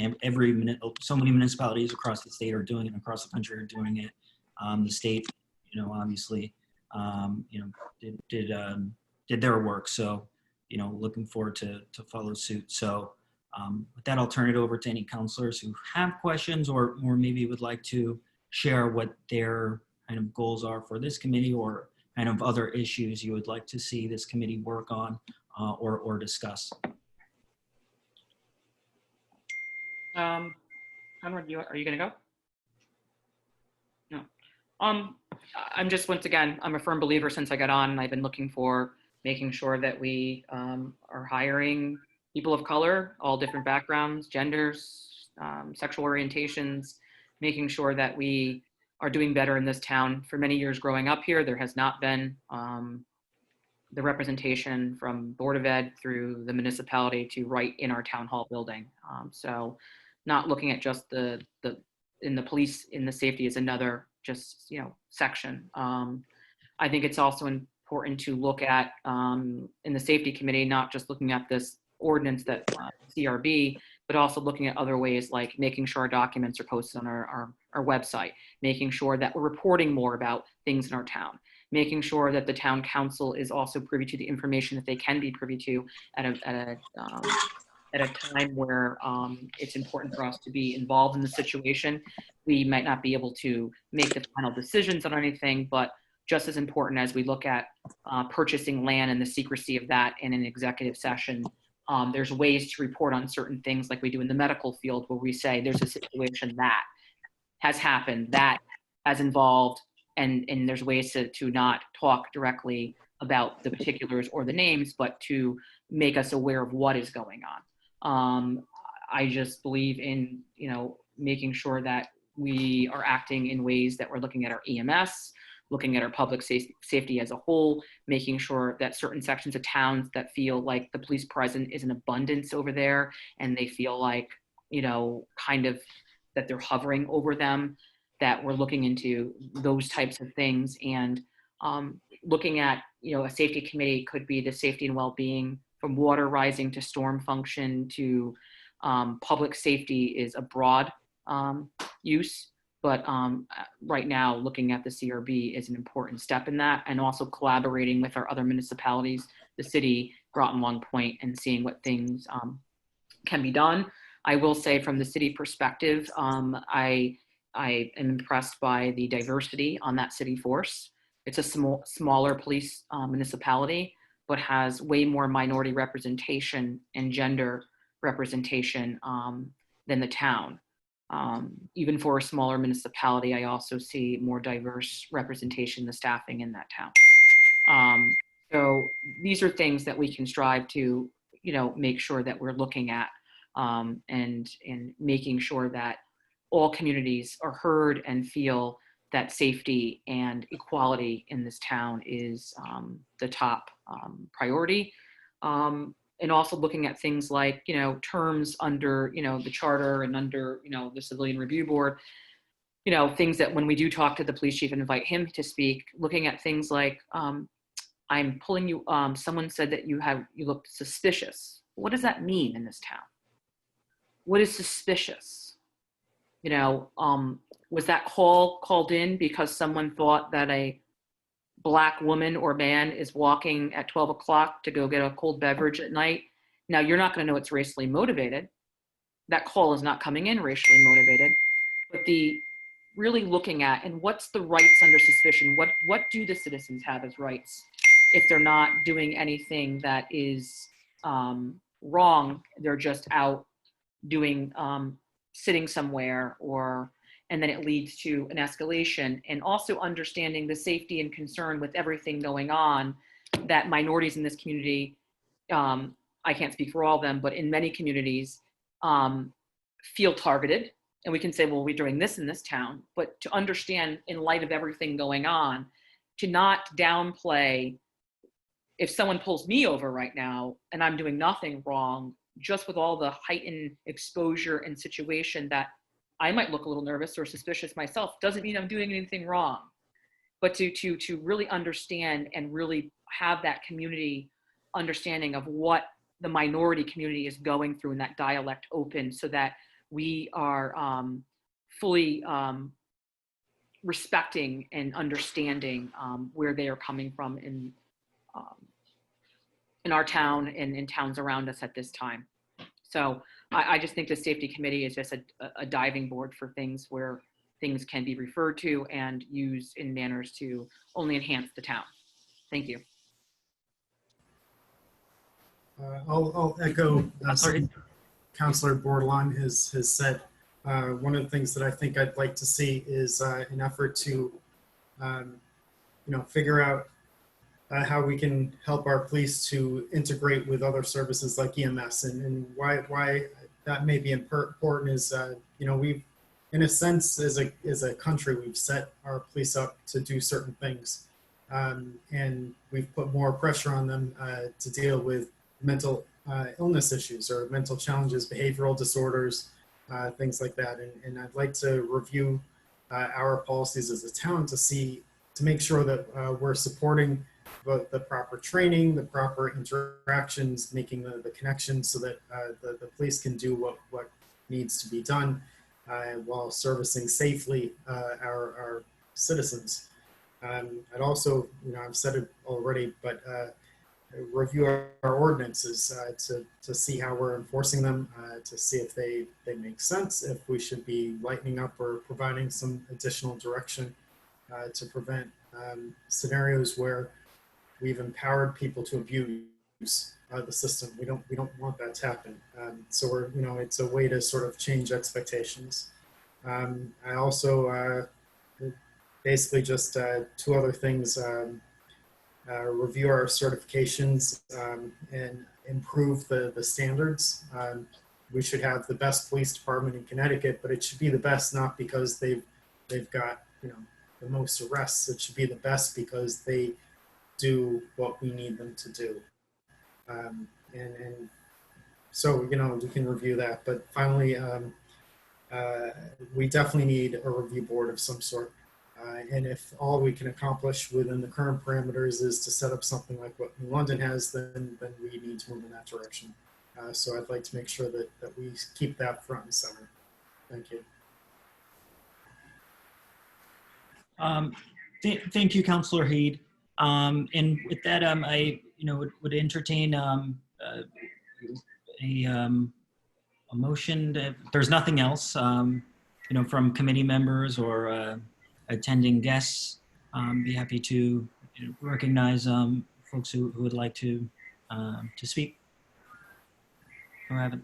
So many municipalities across the state are doing it, across the country are doing it. The state, you know, obviously did their work. So, looking forward to follow suit. So with that, I'll turn it over to any counselors who have questions or maybe would like to share what their kind of goals are for this committee or kind of other issues you would like to see this committee work on or discuss. Conrad, are you going to go? No. I'm just, once again, I'm a firm believer since I got on, and I've been looking for making sure that we are hiring people of color, all different backgrounds, genders, sexual orientations, making sure that we are doing better in this town. For many years growing up here, there has not been the representation from Board of Ed through the municipality to right in our town hall building. So not looking at just in the police, in the safety is another just, section. I think it's also important to look at in the safety committee, not just looking at this ordinance that CRB, but also looking at other ways like making sure our documents are posted on our website, making sure that we're reporting more about things in our town, making sure that the town council is also privy to the information that they can be privy to at a time where it's important for us to be involved in the situation. We might not be able to make the final decisions on anything, but just as important as we look at purchasing land and the secrecy of that in an executive session, there's ways to report on certain things like we do in the medical field where we say there's a situation that has happened, that has involved, and there's ways to not talk directly about the particulars or the names, but to make us aware of what is going on. I just believe in, making sure that we are acting in ways that we're looking at our EMS, looking at our public safety as a whole, making sure that certain sections of towns that feel like the police presence is in abundance over there and they feel like, kind of that they're hovering over them, that we're looking into those types of things. And looking at, a safety committee could be the safety and well-being from water rising to storm function to public safety is a broad use. But right now, looking at the CRB is an important step in that, and also collaborating with our other municipalities, the city, Groton, Long Point, and seeing what things can be done. I will say from the city perspective, I am impressed by the diversity on that city force. It's a smaller police municipality, but has way more minority representation and gender representation than the town. Even for a smaller municipality, I also see more diverse representation in the staffing in that town. So these are things that we can strive to, make sure that we're looking at and making sure that all communities are heard and feel that safety and equality in this town is the top priority. And also looking at things like, terms under, the charter and under, the Civilian Review Board, things that when we do talk to the police chief and invite him to speak, looking at things like, I'm pulling you, someone said that you look suspicious. What does that mean in this town? What is suspicious? Was that called in because someone thought that a Black woman or man is walking at 12 o'clock to go get a cold beverage at night? Now, you're not going to know it's racially motivated. That call is not coming in racially motivated. But the really looking at, and what's the rights under suspicion? What do the citizens have as rights if they're not doing anything that is wrong? They're just out doing, sitting somewhere, and then it leads to an escalation. And also understanding the safety and concern with everything going on, that minorities in this community, I can't speak for all of them, but in many communities feel targeted. And we can say, well, we're doing this in this town, but to understand in light of everything going on, to not downplay if someone pulls me over right now and I'm doing nothing wrong, just with all the heightened exposure and situation that I might look a little nervous or suspicious myself, doesn't mean I'm doing anything wrong. But to really understand and really have that community understanding of what the minority community is going through, and that dialect open, so that we are fully respecting and understanding where they are coming from in our town and in towns around us at this time. So I just think the safety committee is just a diving board for things where things can be referred to and used in manners to only enhance the town. Thank you. I'll echo Sorry. Councilor Bordelon has said. One of the things that I think I'd like to see is an effort to, figure out how we can help our police to integrate with other services like EMS, and why that may be important is, we've, in a sense, as a country, we've set our police up to do certain things, and we've put more pressure on them to deal with mental illness issues or mental challenges, behavioral disorders, things like that. And I'd like to review our policies as a town to make sure that we're supporting the proper training, the proper interactions, making the connections so that the police can do what needs to be done while servicing safely our citizens. I'd also, I've said it already, but review our ordinances to see how we're enforcing them, to see if they make sense, if we should be lightening up or providing some additional direction to prevent scenarios where we've empowered people to abuse the system. We don't want that to happen. So it's a way to sort of change expectations. I also basically just two other things. Review our certifications and improve the standards. We should have the best police department in Connecticut, but it should be the best not because they've got the most arrests. It should be the best because they do what we need them to do. And so we can review that. But finally, we definitely need a review board of some sort. And if all we can accomplish within the current parameters is to set up something like what New London has, then we need to move in that direction. So I'd like to make sure that we keep that front and center. Thank you. Thank you, Councilor Heede. And with that, I would entertain a motion. If there's nothing else, from committee members or attending guests, be happy to recognize folks who would like to speak. Or have it.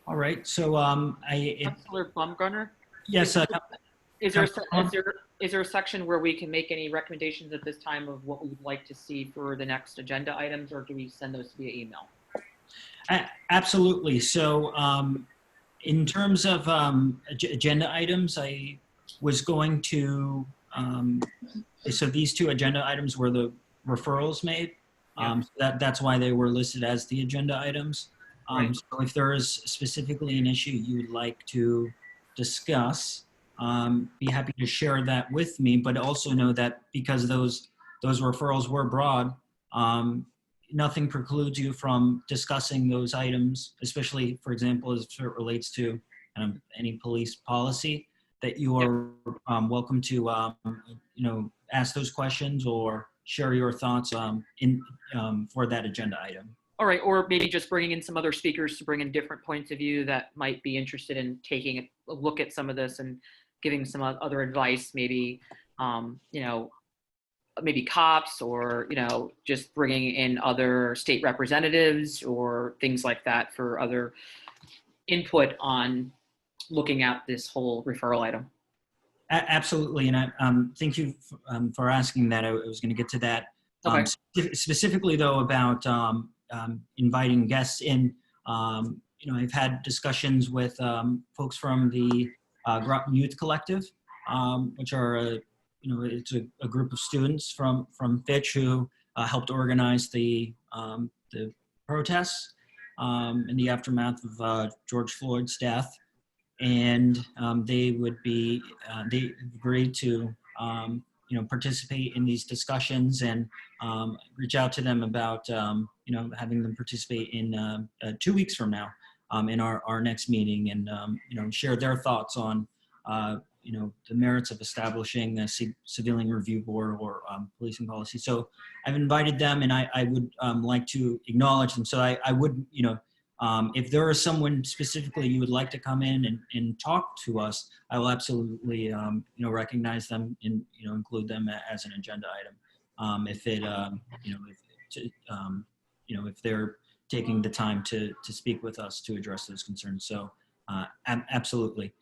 All right. So Councilor Bumgardner? Yes. Is there a section where we can make any recommendations at this time of what we would like to see for the next agenda items, or do we send those via email? Absolutely. So in terms of agenda items, I was going to, so these two agenda items were the referrals made. Yeah. So that's why they were listed as the agenda items. Right. So if there is specifically an issue you would like to discuss, be happy to share that with me, but also know that because those referrals were broad, nothing precludes you from discussing those items, especially, for example, as it relates to any police policy, that you are welcome to, ask those questions or share your thoughts for that agenda item. All right, or maybe just bringing in some other speakers to bring in different points of view that might be interested in taking a look at some of this and giving some other advice, maybe, maybe cops or, just bringing in other state representatives or things like that for other input on looking at this whole referral item. Absolutely, and I thank you for asking that. I was going to get to that. Okay. Specifically, though, about inviting guests in. I've had discussions with folks from the Groton Youth Collective, which are it's a group of students from Fitch who helped organize the protests in the aftermath of George Floyd's death, and they agreed to participate in these discussions and reach out to them about having them participate in 2 weeks from now in our next meeting and, share their thoughts on, the merits of establishing a civilian review board or policing policy. So I've invited them, and I would like to acknowledge them. So I would, if there is someone specifically you would like to come in and talk to us, I will absolutely, recognize them and, include them as an agenda item. If they're taking the time to speak with us to address those concerns. So absolutely.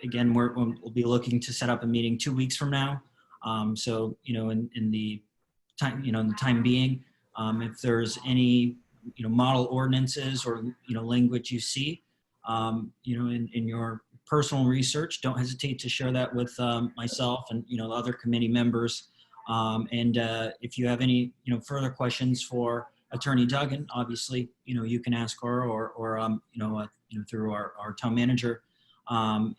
Again, we'll be looking to set up a meeting 2 weeks from now. So, in the time, in the time being, if there's any, model ordinances or, language you see, in your personal research, don't hesitate to share that with myself and, the other committee members. If you have any, further questions for Attorney Duggan, obviously, you can ask her or through our town manager. I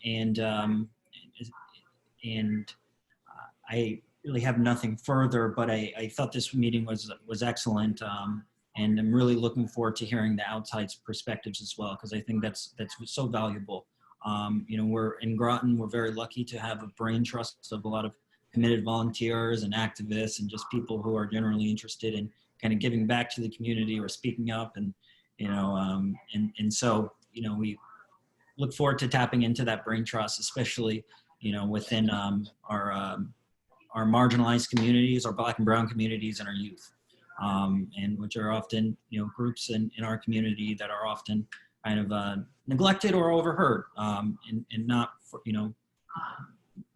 really have nothing further, but I thought this meeting was excellent. And I'm really looking forward to hearing the outside perspectives as well, because I think that's so valuable. We're in Groton, we're very lucky to have a brain trust of a lot of committed volunteers and activists and just people who are generally interested in kind of giving back to the community or speaking up. And, so, we look forward to tapping into that brain trust, especially, within our marginalized communities, our Black and Brown communities, and our youth, and which are often, groups in our community that are often kind of neglected or overheard, and not, for,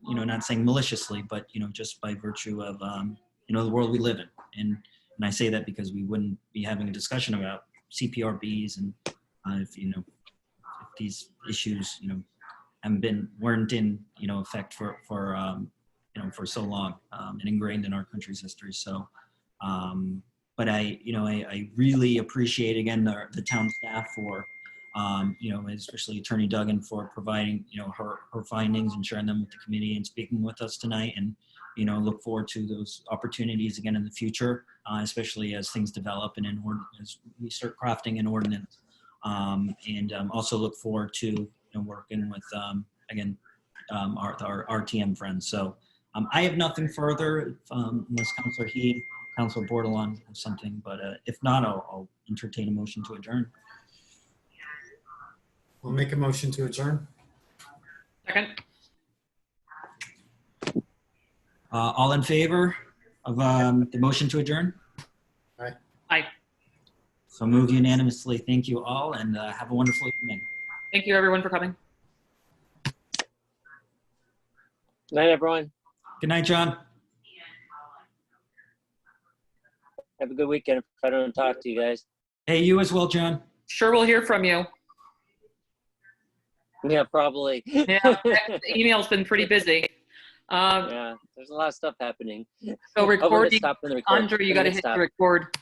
not saying maliciously, but, just by virtue of, the world we live in. And I say that because we wouldn't be having a discussion about CPRBs and if these issues, weren't in, effect for so long and ingrained in our country's history. So, but I really appreciate, again, the town staff for, especially Attorney Duggan for providing, her findings and sharing them with the committee and speaking with us tonight. And, look forward to those opportunities again in the future, especially as things develop and as we start crafting an ordinance. Also look forward to working with, again, our RTM friends. So I have nothing further unless Councilor Heede, Councilor Bordelon have something, but if not, I'll entertain a motion to adjourn. We'll make a motion to adjourn. Second. All in favor of the motion to adjourn? Aye. Aye. So moved unanimously. Thank you all, and have a wonderful evening. Thank you, everyone, for coming. Good night, everyone. Good night, John. Have a good weekend if I don't talk to you guys. Hey, you as well, John. Sure, we'll hear from you. Yeah, probably. Yeah, the email's been pretty busy. Yeah, there's a lot of stuff happening. So recording, Stop and record. Aundre, you got to hit the record.